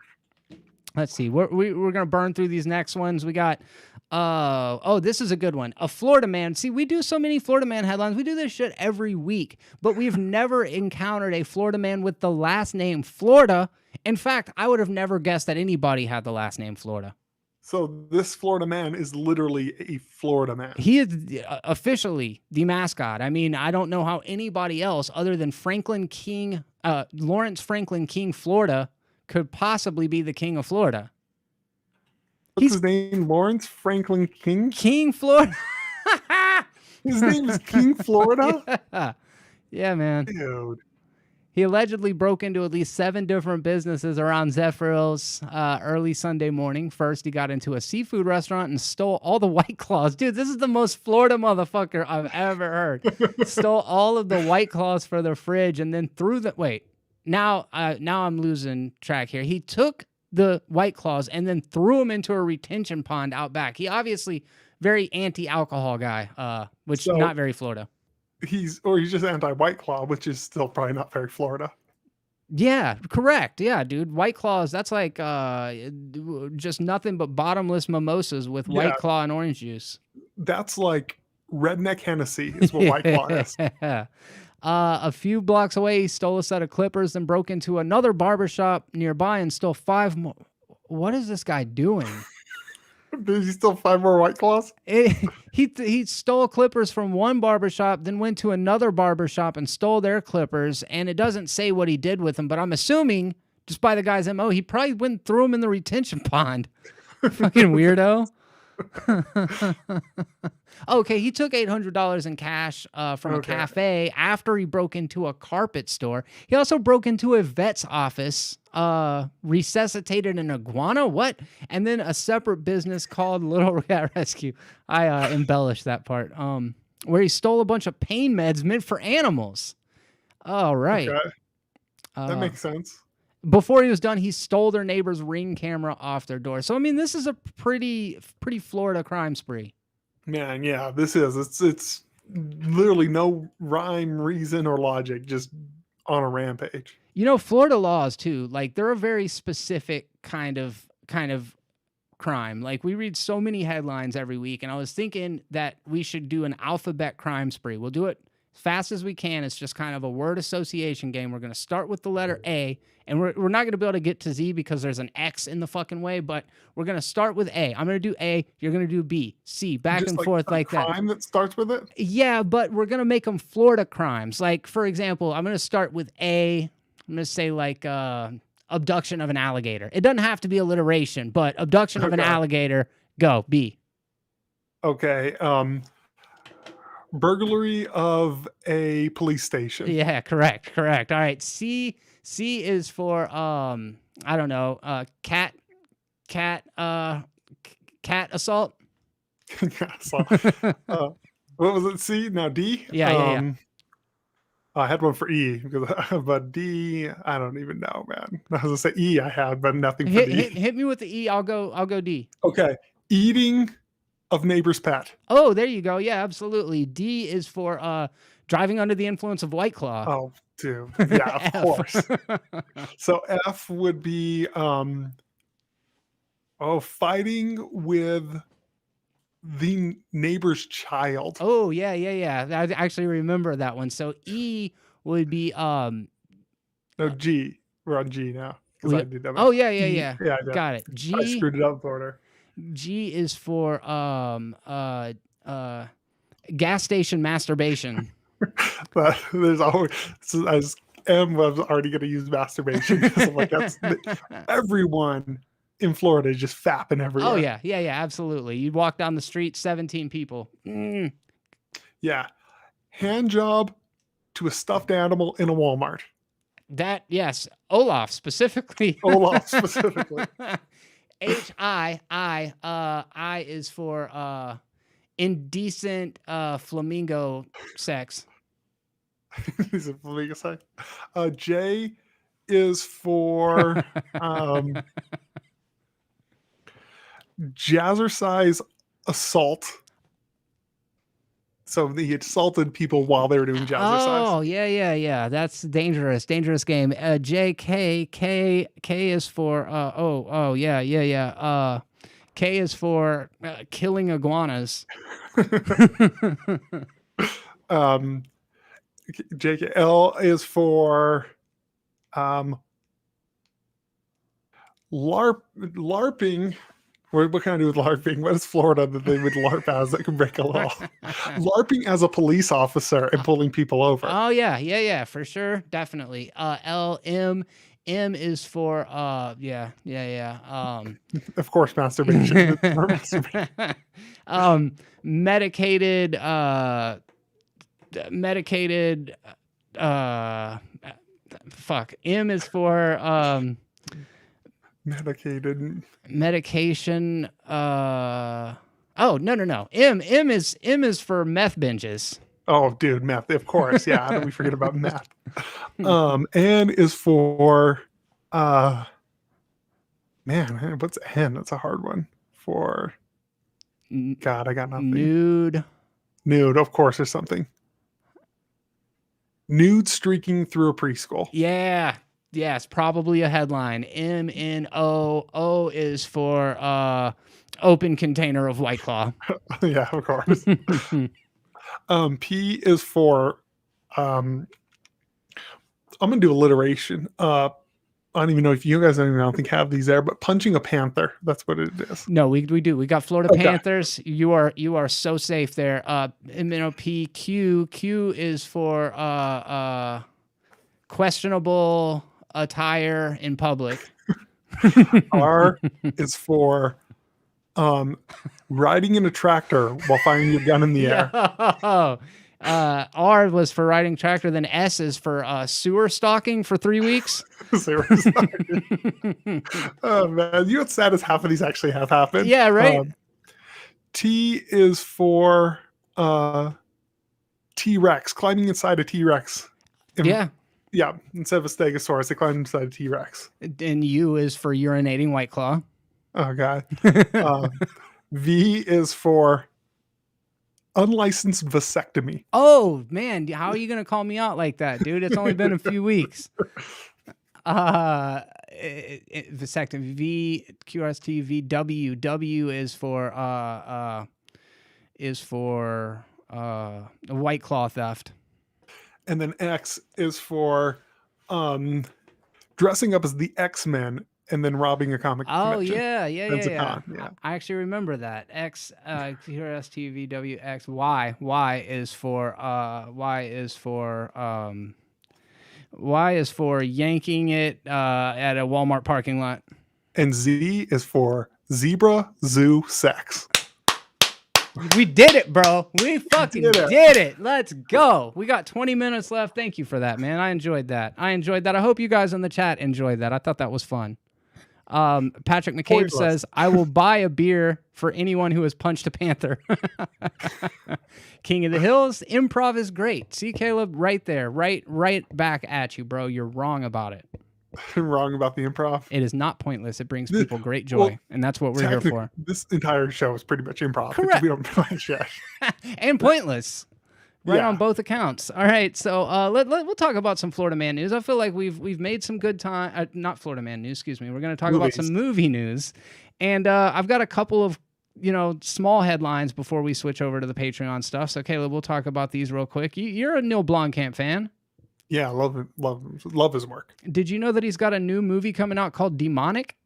Let's see. We're gonna burn through these next ones. We got this is a good one. A Florida man. See, we do so many Florida man headlines. We do this shit every week, but we've never encountered a Florida man with the last name Florida. In fact, I would have never guessed that anybody had the last name Florida. So this Florida man is literally a Florida man. He is officially the mascot. I mean, I don't know how anybody else other than Lawrence Franklin King, Florida, could possibly be the king of Florida. What's his name? Lawrence Franklin King? King Florida. His name is King Florida? Yeah, man. Dude. He allegedly broke into at least 7 different businesses around Zephyrhills early Sunday morning. First, he got into a seafood restaurant and stole all the White Claws. Dude, this is the most Florida motherfucker I've ever heard. Stole all of the White Claws for the fridge and then threw the... Wait. Now I'm losing track here. He took the White Claws and then threw them into a retention pond out back. He obviously very anti-alcohol guy, which not very Florida. He's just anti-White Claw, which is still probably not very Florida. Yeah, correct. Yeah, dude. White Claws, that's like just nothing but bottomless mimosas with White Claw and orange juice. That's like redneck Hennessy is what White Claw is. A few blocks away, he stole a set of clippers, then broke into another barbershop nearby and stole 5 more. What is this guy doing? Did he steal 5 more White Claws? He stole clippers from one barbershop, then went to another barbershop and stole their clippers, and it doesn't say what he did with them, but I'm assuming, just by the guy's MO, he probably went and threw them in the retention pond. Fucking weirdo. Okay, he took $800 in cash from a cafe after he broke into a carpet store. He also broke into a vet's office, resuscitated an iguana, and then a separate business called Little Cat Rescue. I embellished that part. Where he stole a bunch of pain meds meant for animals. All right. Okay. That makes sense. Before he was done, he stole their neighbor's Ring camera off their door. So, I mean, this is a pretty Florida crime spree. Man, yeah, this is. It's literally no rhyme, reason, or logic, just on a rampage. You know, Florida laws, too, like, they're a very specific kind of crime. Like, we read so many headlines every week, and I was thinking that we should do an alphabet crime spree. We'll do it as fast as we can. It's just kind of a word association game. We're going to start with the letter A, and we're not going to be able to get to Z because there's an X in the fucking way, but we're going to start with A. I'm going to do A, you're going to do B, C, back just and forth like that. Crime that starts with it? Yeah, but we're going to make them Florida crimes. Like, for example, I'm going to start with A. I'm going to say, like, abduction of an alligator. It doesn't have to be alliteration, but abduction of an alligator, go, B. Okay, burglary of a police station. Yeah, correct. All right, C is for I don't know, cat assault. What was it? C? Now D? Yeah. I had one for E, but D, I don't even know, man. I was gonna say E I had, but nothing for D. Hit me with the E, I'll go D. Okay. Eating of neighbor's pet. Oh, there you go. Yeah, absolutely. D is for driving under the influence of White Claw. Oh, dude. Yeah, of course. So F would be fighting with the neighbor's child. Oh, yeah. I actually remember that one. So E would be no, G. We're on G now. I did that. Oh, yeah. Yeah, got it. G. I screwed it up with order. G is for gas station masturbation. But there's always M was already going to use masturbation because I'm like, everyone in Florida just fapping everywhere. Oh yeah, absolutely. You'd walk down the street, 17 people. Yeah. Hand job to a stuffed animal in a Walmart. That, yes, Olaf specifically. Olaf specifically. I is for indecent flamingo sex. He's a flamingo sex. J is for jazzercise assault. So he assaulted people while they were doing jazzercise. Oh, yeah. That's dangerous game. K is for K is for killing iguanas. L is for LARPing. What can I do with LARPing? What is Florida that they would LARP as that can break a law? LARPing as a police officer and pulling people over. Oh yeah, for sure, definitely. M is for of course, masturbation. Medicated fuck. M is for medication. No. M is for meth binges. Oh, dude, meth. Of course. Yeah. How do we forget about meth? N is for man, what's N? That's a hard one. For God, I got nothing. Nude, of course, there's something. Nude streaking through a preschool. Yeah. Yes, probably a headline. MNO. O is for open container of White Claw. Yeah, of course. P is for I'm gonna do alliteration. I don't even know if you guys I don't think have these there, but punching a panther. That's what it is. No, we do. We got Florida Panthers. You are so safe there. P Q is for questionable attire in public. R is for riding in a tractor while firing your gun in the air. R was for riding tractor, then S is for sewer stalking for 3 weeks. Sewer stalking. Oh man, you know what's sad is half of these actually have happened. Yeah, right. T is for T-Rex, climbing inside a T-Rex. Yeah, instead of a stegosaurus, they climb inside a T-Rex. And U is for urinating White Claw. Oh god. V is for unlicensed vasectomy. Oh man, how are you gonna call me out like that, dude? It's only been a few weeks. Vasectomy. V QRST VW. W is for White Claw theft. And then X is for dressing up as the X-Men and then robbing a comic convention. Yeah. I actually remember that. X QRSTVW X Y is for yanking it at a Walmart parking lot. And Z is for zebra zoo sex. We did it, bro. We fucking did it. Let's go. We got 20 minutes left. Thank you for that, man. I enjoyed that. I hope you guys in the chat enjoyed that. I thought that was fun. Patrick McCabe says, I will buy a beer for anyone who has punched a panther. King of the Hills, improv is great. See, Caleb, right there, right back at you, bro. You're wrong about it. Wrong about the improv. It is not pointless. It brings people great joy, and that's what we're here for. This entire show is pretty much improv. Correct. We don't shit. And pointless. Right on both accounts. All right, so we'll talk about some Florida Man news. I feel like we've made some good time. Not Florida Man news, excuse me. We're going to talk about some movie news, and I've got a couple of small headlines before we switch over to the Patreon stuff. So Caleb, we'll talk about these real quick. You're a Neil Blomkamp fan. Yeah, love his work. Did you know that he's got a new movie coming out called Demonic?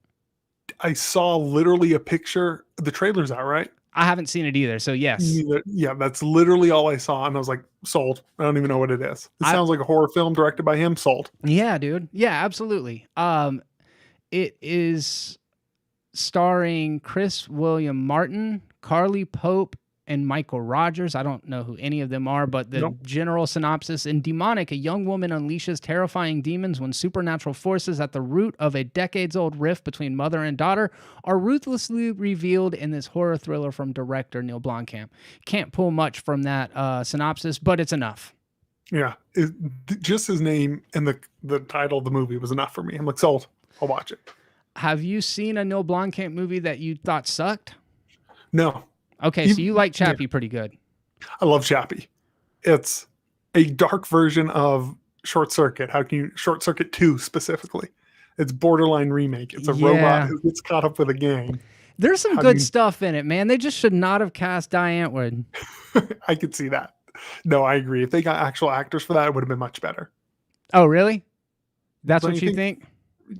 I saw literally a picture. The trailer's out, right? I haven't seen it either, so yes. Yeah, that's literally all I saw, and I was like, sold. I don't even know what it is. It sounds like a horror film directed by him. Sold. Yeah, dude. Yeah, absolutely. It is starring Chris William Martin, Carly Pope, and Michael Rogers. I don't know who any of them are, but the general synopsis: in Demonic, a young woman unleashes terrifying demons when supernatural forces at the root of a decades-old rift between mother and daughter are ruthlessly revealed in this horror thriller from director Neil Blomkamp. Can't pull much from that synopsis, but it's enough. Yeah, just his name and the title of the movie was enough for me. I'm like, sold. I'll watch it. Have you seen a Neil Blomkamp movie that you thought sucked? No. Okay, so you like Chappie pretty good. I love Chappie. It's a dark version of Short Circuit. How can you Short Circuit 2 specifically? It's borderline remake. It's a robot who gets caught up with a gang. There's some good stuff in it, man. They just should not have cast Diane Antwood. I could see that. No, I agree. If they got actual actors for that, it would have been much better. Oh, really? That's what you think?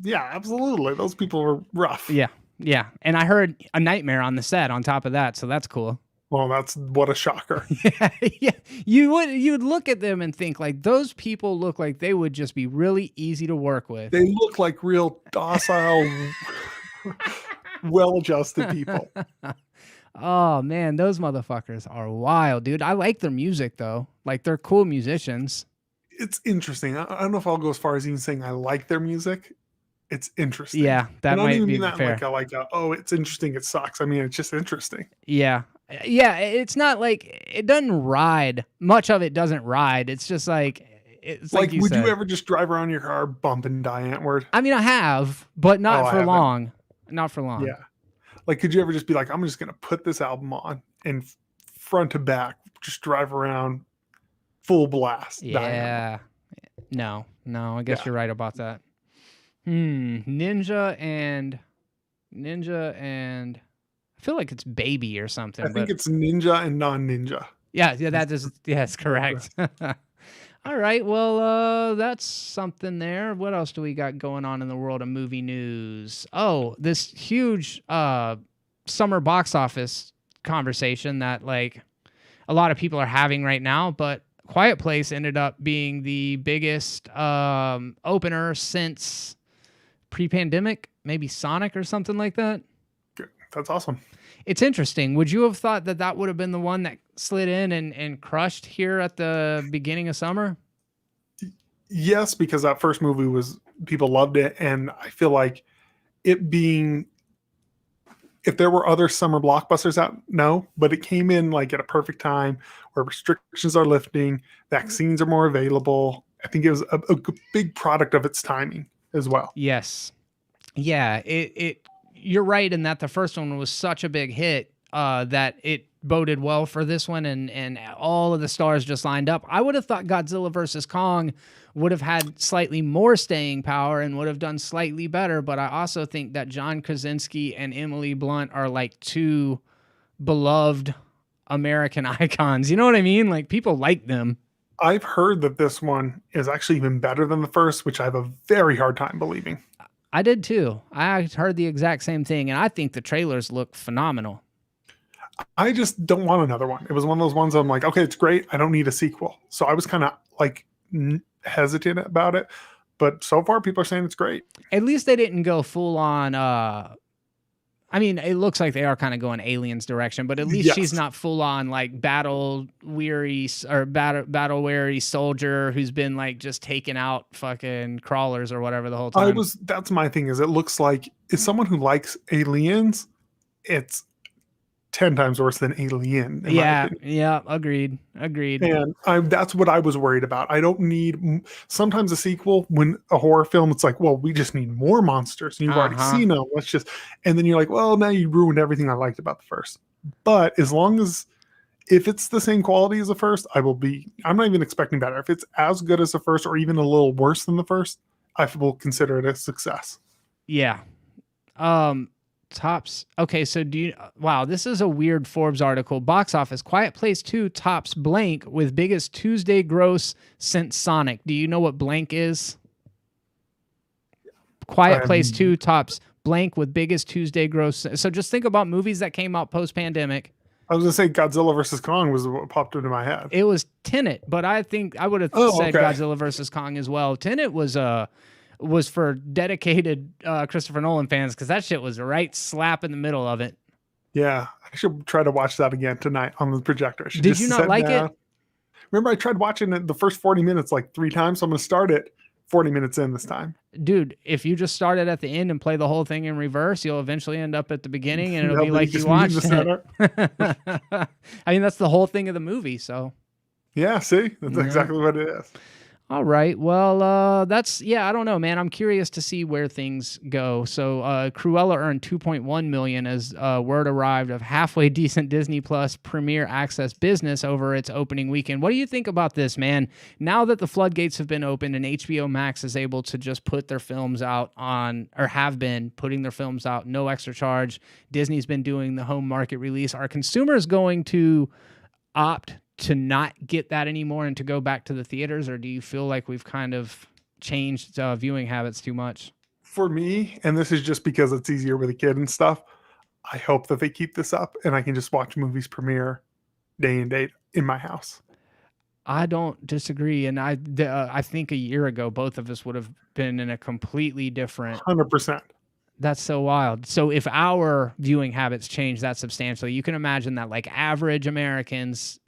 Yeah, absolutely. Those people were rough. Yeah. Yeah, and I heard a nightmare on the set on top of that, so that's cool. Well, that's what a shocker. Yeah. You would look at them and think like those people look like they would just be really easy to work with. They look like real docile, well-adjusted people. Oh man, those motherfuckers are wild, dude. I like their music though. Like they're cool musicians. It's interesting. I don't know if I'll go as far as even saying I like their music. It's interesting. Yeah, that might be fair. Oh, it's interesting. It sucks. I mean, it's just interesting. Yeah. Yeah, it's not like it doesn't ride. Much of it doesn't ride. It's just like it's like would you ever just drive around your car bumping Diane Antwoord? I mean, I have, but not for long. Not for long. Yeah. Like, could you ever just be like, I'm just going to put this album on and front to back, just drive around full blast? Yeah. No, I guess you're right about that. Ninja and I feel like it's baby or something. I think it's ninja and non-ninja. Yeah, that's correct. All right, well, that's something there. What else do we got going on in the world of movie news? Oh, this huge summer box office conversation that like a lot of people are having right now, but Quiet Place ended up being the biggest opener since pre-pandemic, maybe Sonic or something like that. That's awesome. It's interesting. Would you have thought that would have been the one that slid in and crushed here at the beginning of summer? Yes, because that first movie people loved it. And I feel like it being, if there were other summer blockbusters out, no, but it came in like at a perfect time where restrictions are lifting, vaccines are more available. I think it was a big product of its timing as well. Yes. Yeah, you're right in that the first one was such a big hit that it boded well for this one, and all of the stars just lined up. I would have thought Godzilla vs. Kong would have had slightly more staying power and would have done slightly better, but I also think that John Krasinski and Emily Blunt are like two beloved American icons. You know what I mean? Like people like them. I've heard that this one is actually even better than the first, which I have a very hard time believing. I did too. I heard the exact same thing, and I think the trailers look phenomenal. I just don't want another one. It was one of those ones I'm like, okay, it's great. I don't need a sequel. So I was kind of like hesitant about it, but so far people are saying it's great. At least they didn't go full on. I mean, it looks like they are kind of going Aliens direction, but at least she's not full on like battle weary soldier who's been like just taking out fucking crawlers or whatever the whole time. That's my thing is it looks like as someone who likes Aliens, it's 10 times worse than Alien. Yeah, agreed. And that's what I was worried about. I don't need sometimes a sequel when a horror film. It's like, well, we just need more monsters. And you've already seen them. And then you're like, well, now you ruined everything I liked about the first. But as long as if it's the same quality as the first, I'm not even expecting better. If it's as good as the first or even a little worse than the first, I will consider it a success. Yeah. Tops. Okay, so wow, this is a weird Forbes article. Box office, Quiet Place 2 tops blank with biggest Tuesday gross since Sonic. Do you know what blank is? Quiet Place 2 tops blank with biggest Tuesday gross. So just think about movies that came out post-pandemic. I was going to say Godzilla vs. Kong was what popped into my head. It was Tenet, but I think I would have said Godzilla vs. Kong as well. Tenet was was for dedicated Christopher Nolan fans, because that shit was right slap in the middle of it. Yeah, I should try to watch that again tonight on the projector. I should Did just you not sit like down. it? Remember, I tried watching it the first 40 minutes like 3 times, so I'm going to start it 40 minutes in this time. Dude, if you just start it at the end and play the whole thing in reverse, you'll eventually end up at the beginning, and it'll be like you watched it. I mean, that's the whole thing of the movie, so. Yeah, see? That's exactly what it is. All right. Well, that's, I don't know, man. I'm curious to see where things go. So Cruella earned $2.1 million as word arrived of halfway decent Disney Plus Premier Access business over its opening weekend. What do you think about this, man? Now that the floodgates have been opened and HBO Max is able to just put their films out on, or have been putting their films out, no extra charge. Disney's been doing the home market release. Are consumers going to opt to not get that anymore and to go back to the theaters, or do you feel like we've kind of changed viewing habits too much? For me, and this is just because it's easier with a kid and stuff, I hope that they keep this up and I can just watch movies premiere day and date in my house. I don't disagree, and I think a year ago both of us would have been in a completely different. 100%. That's so wild. So if our viewing habits change that substantially, you can imagine that like average Americans.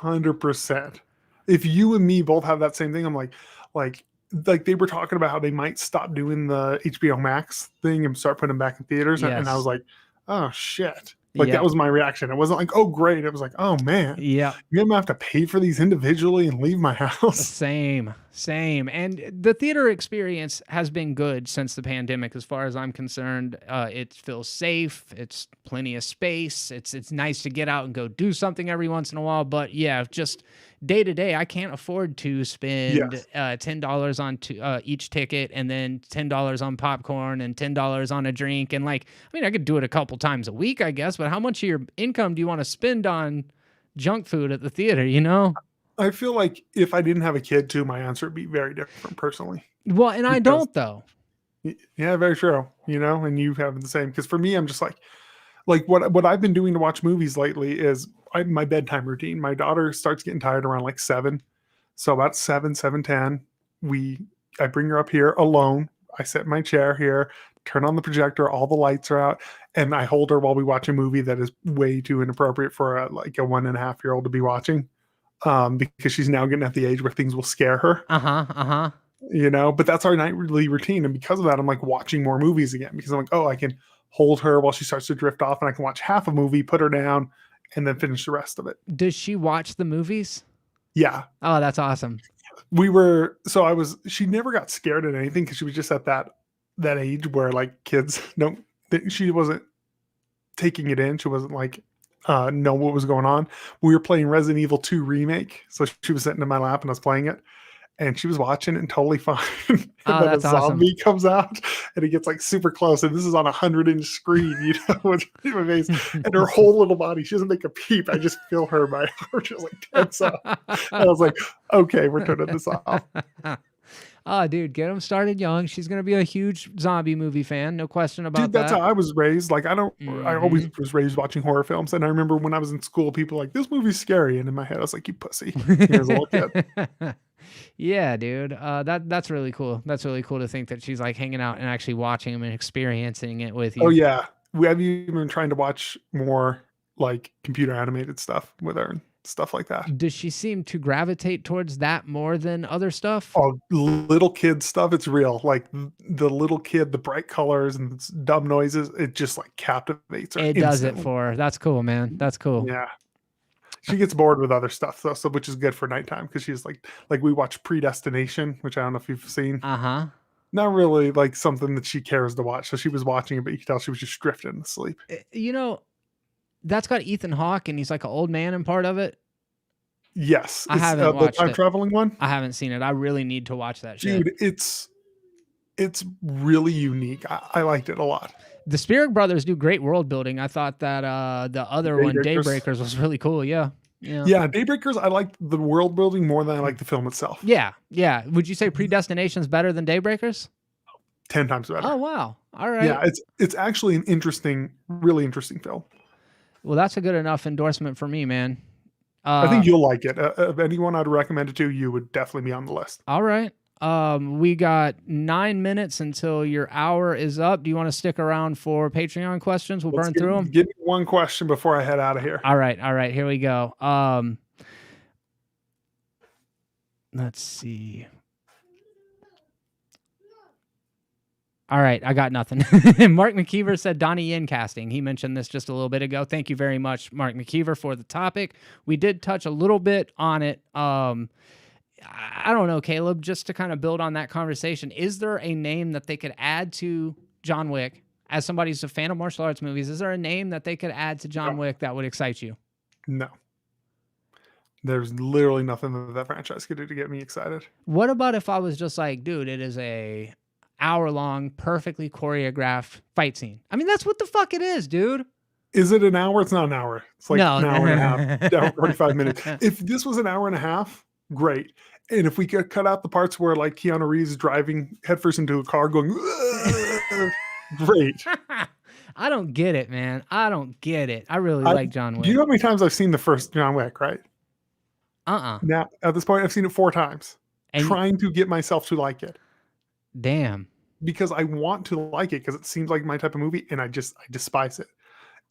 100%. If you and me both have that same thing, I'm like they were talking about how they might stop doing the HBO Max thing and start putting them back in theaters. Yes. And I was like, oh shit. Like that was my reaction. It wasn't like, oh great. It was like, oh man. Yeah. You're gonna have to pay for these individually and leave my house. Same. And the theater experience has been good since the pandemic, as far as I'm concerned. It feels safe. It's plenty of space. It's nice to get out and go do something every once in a while. But yeah, just day to day, I can't afford to spend $10 on each ticket, and then $10 on popcorn and $10 on a drink. And like, I mean, I could do it a couple times a week, I guess, but how much of your income do you want to spend on junk food at the theater, you know? I feel like if I didn't have a kid too, my answer would be very different personally. Well, and I don't though. Yeah, very true. You know, and you have the same. Because for me, I'm just like what I've been doing to watch movies lately is my bedtime routine. My daughter starts getting tired around like 7. So about 7:10, I bring her up here alone. I sit in my chair here, turn on the projector, all the lights are out, and I hold her while we watch a movie that is way too inappropriate for a 1.5-year-old to be watching. Because she's now getting at the age where things will scare her. You know, but that's our nightly routine. And because of that, I'm like watching more movies again, because I'm like, oh, I can hold her while she starts to drift off, and I can watch half a movie, put her down, and then finish the rest of it. Does she watch the movies? Yeah. Oh, that's awesome. She never got scared at anything because she was just at that age where like kids she wasn't taking it in. She wasn't like, know what was going on. We were playing Resident Evil 2 remake, so she was sitting in my lap and I was playing it, and she was watching it and totally fine. And then a zombie awesome. comes out and it gets like super close, and this is on a 100-inch screen, you know, with my face, and her whole little body, she doesn't make a peep. I just feel her, my heart just like tense up. And I was like, okay, we're turning this off. Oh, dude, get them started young. She's going to be a huge zombie movie fan. No question about that. Dude, that's how I was raised. Like, I always was raised watching horror films. And I remember when I was in school, people were like, this movie's scary. And in my head, I was like, you pussy. As a little kid. Yeah, dude. That's really cool. That's really cool to think that she's like hanging out and actually watching them and experiencing it with you. Oh, yeah. We have even been trying to watch more like computer animated stuff with her and stuff like that. Does she seem to gravitate towards that more than other stuff? Oh, little kid stuff, it's real. Like the little kid, the bright colors and dumb noises, it just like captivates her. It does it for her. That's cool, man. That's cool. Yeah. She gets bored with other stuff though, so which is good for nighttime, because she's like we watch Predestination, which I don't know if you've seen. Not really like something that she cares to watch. So she was watching it, but you could tell she was just drifting to sleep. You know, that's got Ethan Hawke, and he's like an old man in part of it. Yes. I haven't watched the time traveling one. I haven't seen it. I really need to watch that shit. Dude, it's really unique. I liked it a lot. The Spirit Brothers do great world building. I thought that the other one, Daybreakers, was really cool. Yeah. Daybreakers, I liked the world building more than I liked the film itself. Yeah. Would you say Predestination's better than Daybreakers? 10 times better. Oh wow. All right. Yeah, it's actually an really interesting film. Well, that's a good enough endorsement for me, man. I think you'll like it. Of anyone I'd recommend it to, you would definitely be on the list. All right. We got 9 minutes until your hour is up. Do you want to stick around for Patreon questions? We'll burn through them. Give me one question before I head out of here. All right. Here we go. Let's see. All right, I got nothing. Mark McKeever said Donnie Yin casting. He mentioned this just a little bit ago. Thank you very much, Mark McKeever, for the topic. We did touch a little bit on it. I don't know, Caleb, just to kind of build on that conversation. Is there a name that they could add to John Wick? As somebody who's a fan of martial arts movies, is there a name that they could add to John Wick that would excite you? No. There's literally nothing that franchise could do to get me excited. What about if I was just like, dude, it is a hour-long, perfectly choreographed fight scene? I mean, that's what the fuck it is, dude. Is it an hour? It's not an hour. It's like an hour and a half, 45 minutes. If this was an hour and a half, great. And if we could cut out the parts where like Keanu Reeves is driving headfirst into a car going, great. I don't get it, man. I don't get it. I really like John Wick. Do you know how many times I've seen the first John Wick, right? Now, at this point, I've seen it 4 times. And trying to get myself to like it. Damn. Because I want to like it because it seems like my type of movie, and I despise it.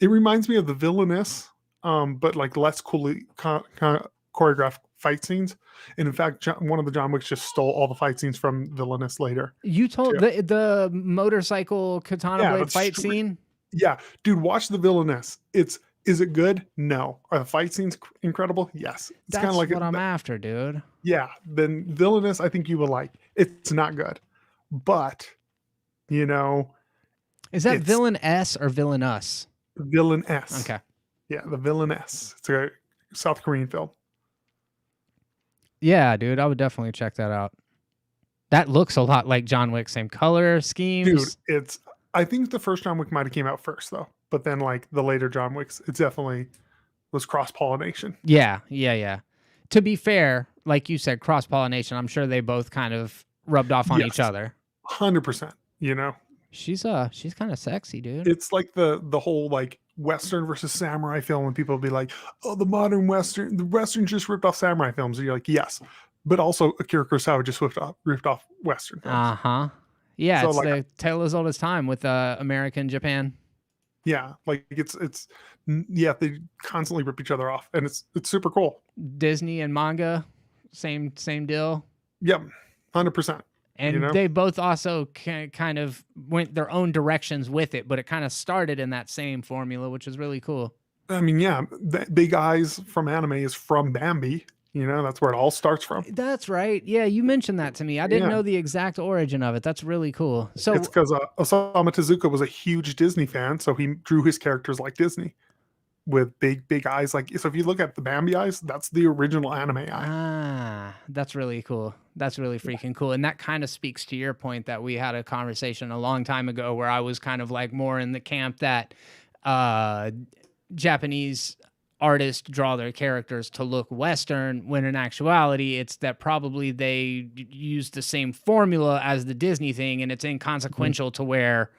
It reminds me of The Villainess, but like less coolly choreographed fight scenes. And in fact, one of the John Wicks just stole all the fight scenes from Villainous later. You told the motorcycle katana blade fight scene? Yeah. Dude, watch The Villainous. Is it good? No. Are the fight scenes incredible? Yes. It's kind of like what I'm after, dude. Yeah. Then Villainous, I think you will like. It's not good. But, you know. Is that Villain-S or Villainous? Villain-S. Okay. Yeah, the Villain-S. It's a South Korean film. Yeah, dude, I would definitely check that out. That looks a lot like John Wick, same color schemes. Dude, I think the first John Wick might have came out first though, but then like the later John Wicks, it definitely was cross-pollination. Yeah. To be fair, like you said, cross-pollination, I'm sure they both kind of rubbed off on each other. 100%, you know. She's kind of sexy, dude. It's like the whole like Western versus samurai film when people will be like, oh, the Western just ripped off samurai films. And you're like, yes. But also Akira Kurosawa just ripped off Western films. Uh-huh. Yeah, so it's like, the tale as old as time with American Japan. Yeah, like they constantly rip each other off, and it's super cool. Disney and manga, same deal. Yep, 100%. And they both also kind of went their own directions with it, but it kind of started in that same formula, which is really cool. I mean, yeah, the Big Eyes from anime is from Bambi. You know, that's where it all starts from. That's right. Yeah, you mentioned that to me. I didn't know the exact origin of it. That's really cool. So it's because Osamu Tezuka was a huge Disney fan, so he drew his characters like Disney with big eyes. Like, so if you look at the Bambi eyes, that's the original anime eye. Ah, that's really cool. That's really freaking cool. And that kind of speaks to your point that we had a conversation a long time ago where I was kind of like more in the camp that Japanese artists draw their characters to look Western, when in actuality it's that probably they use the same formula as the Disney thing, and it's inconsequential to where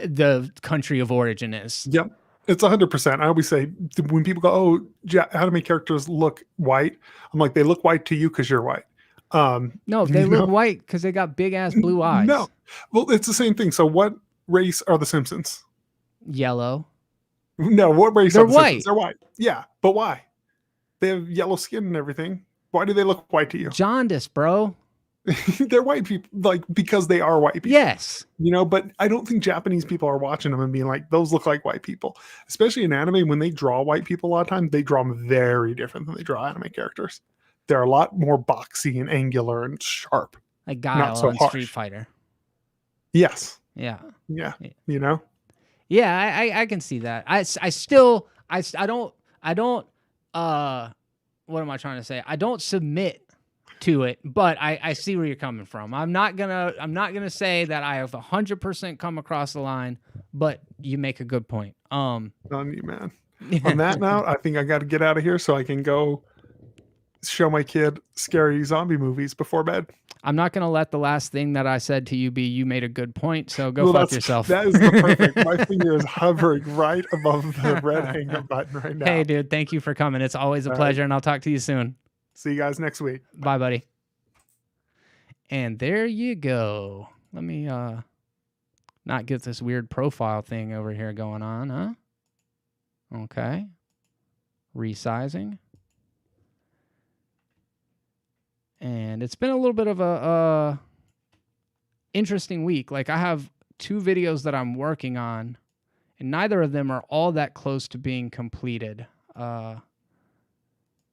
the country of origin is. Yep. It's 100%. I always say when people go, oh, how do my characters look white? I'm like, they look white to you because you're white. No, they look white because they got big ass blue eyes. No. Well, it's the same thing. So what race are the Simpsons? Yellow. No, what race are the white. Simpsons? They're white. Yeah, but why? They have yellow skin and everything. Why do they look white to you? Jaundice, bro. They're white people, like, because they are white people. Yes. You know, but I don't think Japanese people are watching them and being like, those look like white people. Especially in anime, when they draw white people a lot of times, they draw them very different than they draw anime characters. They're a lot more boxy and angular and sharp. Like Guile on Street Fighter. Yes. Yeah. Yeah. You know? Yeah, I can see that. I don't what am I trying to say? I don't submit to it, but I see where you're coming from. I'm not gonna say that I have 100% come across the line, but you make a good point. On you, man. On that note, I think I got to get out of here so I can go show my kid scary zombie movies before bed. I'm not going to let the last thing that I said to you be, you made a good point, so go fuck yourself. That is the perfect. My finger is hovering right above the red hang up button right now. Hey, dude, thank you for coming. It's always a pleasure, and I'll talk to you soon. See you guys next week. Bye, buddy. And there you go. Let me not get this weird profile thing over here going on, huh? Okay. Resizing. And it's been a little bit of a interesting week. Like, I have 2 videos that I'm working on, and neither of them are all that close to being completed.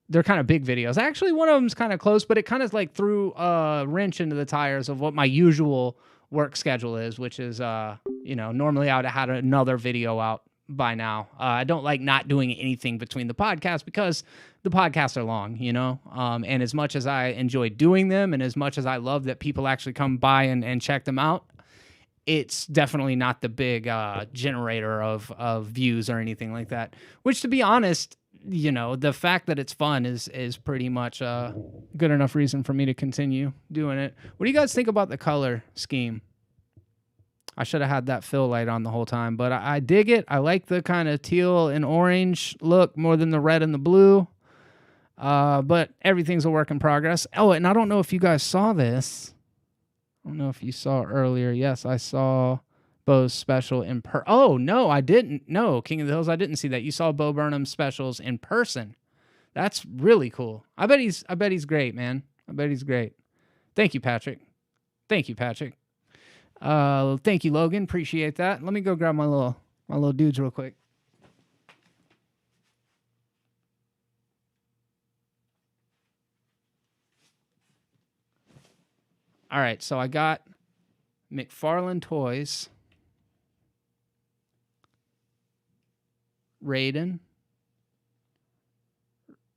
They're kind of big videos. Actually, one of them's kind of close, but it kind of like threw a wrench into the tires of what my usual work schedule is, which is, normally I would have had another video out by now. I don't like not doing anything between the podcasts because the podcasts are long, and as much as I enjoy doing them and as much as I love that people actually come by and check them out, it's definitely not the big generator of views or anything like that, which, to be honest, the fact that it's fun is pretty much a good enough reason for me to continue doing it. What do you guys think about the color scheme? I should have had that fill light on the whole time, but I dig it. I like the kind of teal and orange look more than the red and the blue. But everything's a work in progress. Oh, and I don't know if you guys saw this. I don't know if you saw earlier. Yes, I saw Bo's special in Oh, no, I didn't. No, King of the Hills, I didn't see that. You saw Bo Burnham's specials in person. That's really cool. I bet he's great, man. I bet he's great. Thank you, Patrick. Thank you, Logan. Appreciate that. Let me go grab my little dudes real quick. All right, so I got Mcfarlane toys. Raiden.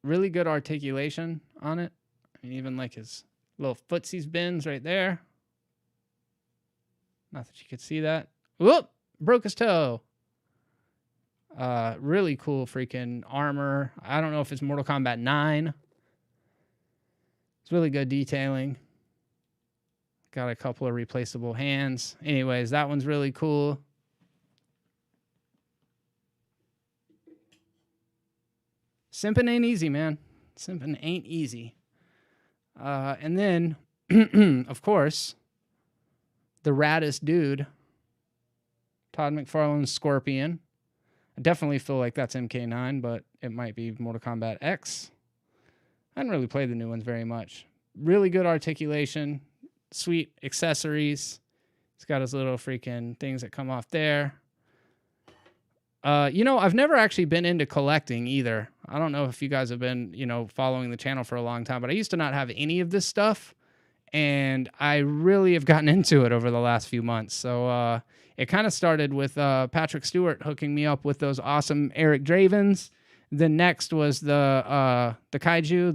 Really good articulation on it. I mean, even like his little footsies bends right there. Not that you could see that. Whoop! Broke his toe. Really cool freaking armor. I don't know if it's Mortal Kombat 9. It's really good detailing. Got a couple of replaceable hands. Anyways, that one's really cool. Simping ain't easy, man. Simping ain't easy. And then, of course, the raddest dude, Todd McFarlane's Scorpion. I definitely feel like that's MK9, but it might be Mortal Kombat X. I haven't really played the new ones very much. Really good articulation, sweet accessories. He's got his little freaking things that come off there. I've never actually been into collecting either. I don't know if you guys have been, following the channel for a long time, but I used to not have any of this stuff, and I really have gotten into it over the last few months. So it kind of started with Patrick Stewart hooking me up with those awesome Erik Dravens. Then next was the kaiju,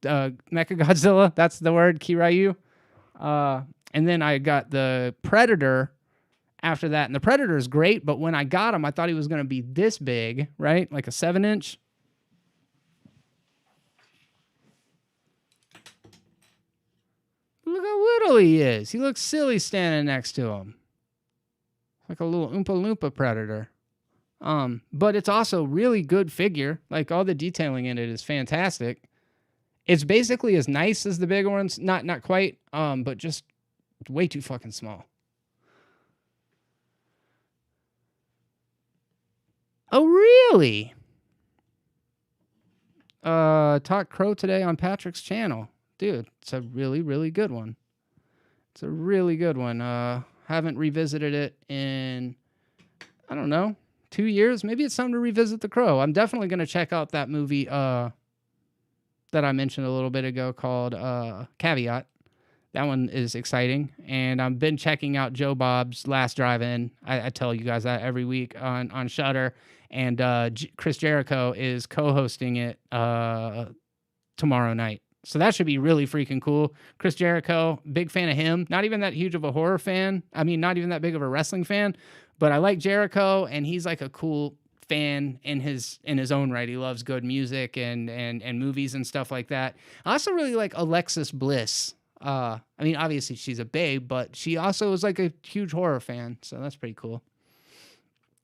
Mechagodzilla. That's the word, Kiryu. And then I got the Predator after that. And the Predator is great, but when I got him, I thought he was going to be this big, right? Like a 7-inch. Look how little he is. He looks silly standing next to him. Like a little Oompa Loompa Predator. But it's also really good figure. Like, all the detailing in it is fantastic. It's basically as nice as the bigger ones. Not quite, but just way too fucking small. Oh, really? Talk Crow today on Patrick's channel. Dude, it's a really, really good one. It's a really good one. Haven't revisited it in, I don't know, 2 years. Maybe it's time to revisit The Crow. I'm definitely going to check out that movie that I mentioned a little bit ago called Caveat. That one is exciting. And I've been checking out Joe Bob's Last Drive-In. I tell you guys that every week on Shudder. And Chris Jericho is co-hosting it tomorrow night. So that should be really freaking cool. Chris Jericho, big fan of him. Not even that huge of a horror fan. I mean, not even that big of a wrestling fan. But I like Jericho, and he's like a cool fan in his own right. He loves good music and movies and stuff like that. I also really like Alexis Bliss. I mean, obviously she's a babe, but she also is like a huge horror fan. So that's pretty cool.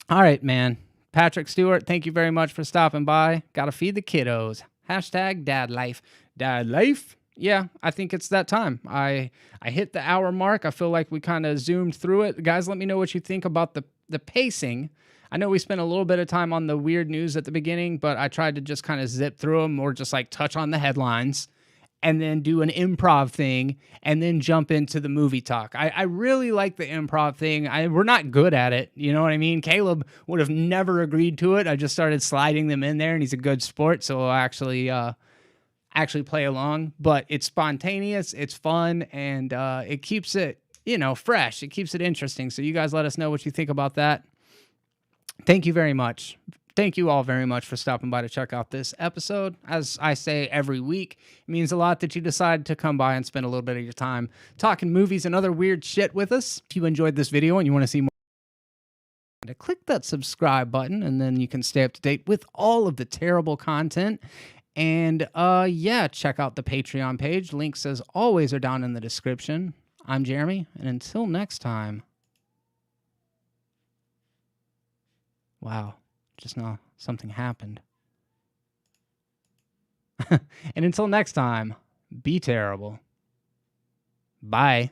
All right, man. Patrick Stewart, thank you very much for stopping by. Gotta feed the kiddos. Hashtag dad life. Dad life. Yeah, I think it's that time. I hit the hour mark. I feel like we kind of zoomed through it. Guys, let me know what you think about the pacing. I know we spent a little bit of time on the weird news at the beginning, but I tried to just kind of zip through them or just like touch on the headlines and then do an improv thing and then jump into the movie talk. I really like the improv thing. We're not good at it. You know what I mean? Caleb would have never agreed to it. I just started sliding them in there, and he's a good sport, so I'll actually play along. But it's spontaneous, it's fun, and it keeps it, fresh. It keeps it interesting. So you guys let us know what you think about that. Thank you very much. Thank you all very much for stopping by to check out this episode. As I say every week, it means a lot that you decide to come by and spend a little bit of your time talking movies and other weird shit with us. If you enjoyed this video and you want to see more, click that subscribe button, and then you can stay up to date with all of the terrible content. And yeah, check out the Patreon page. Links, as always, are down in the description. I'm Jeremy, and until next time. Wow. Just now, something happened. And until next time, be terrible. Bye.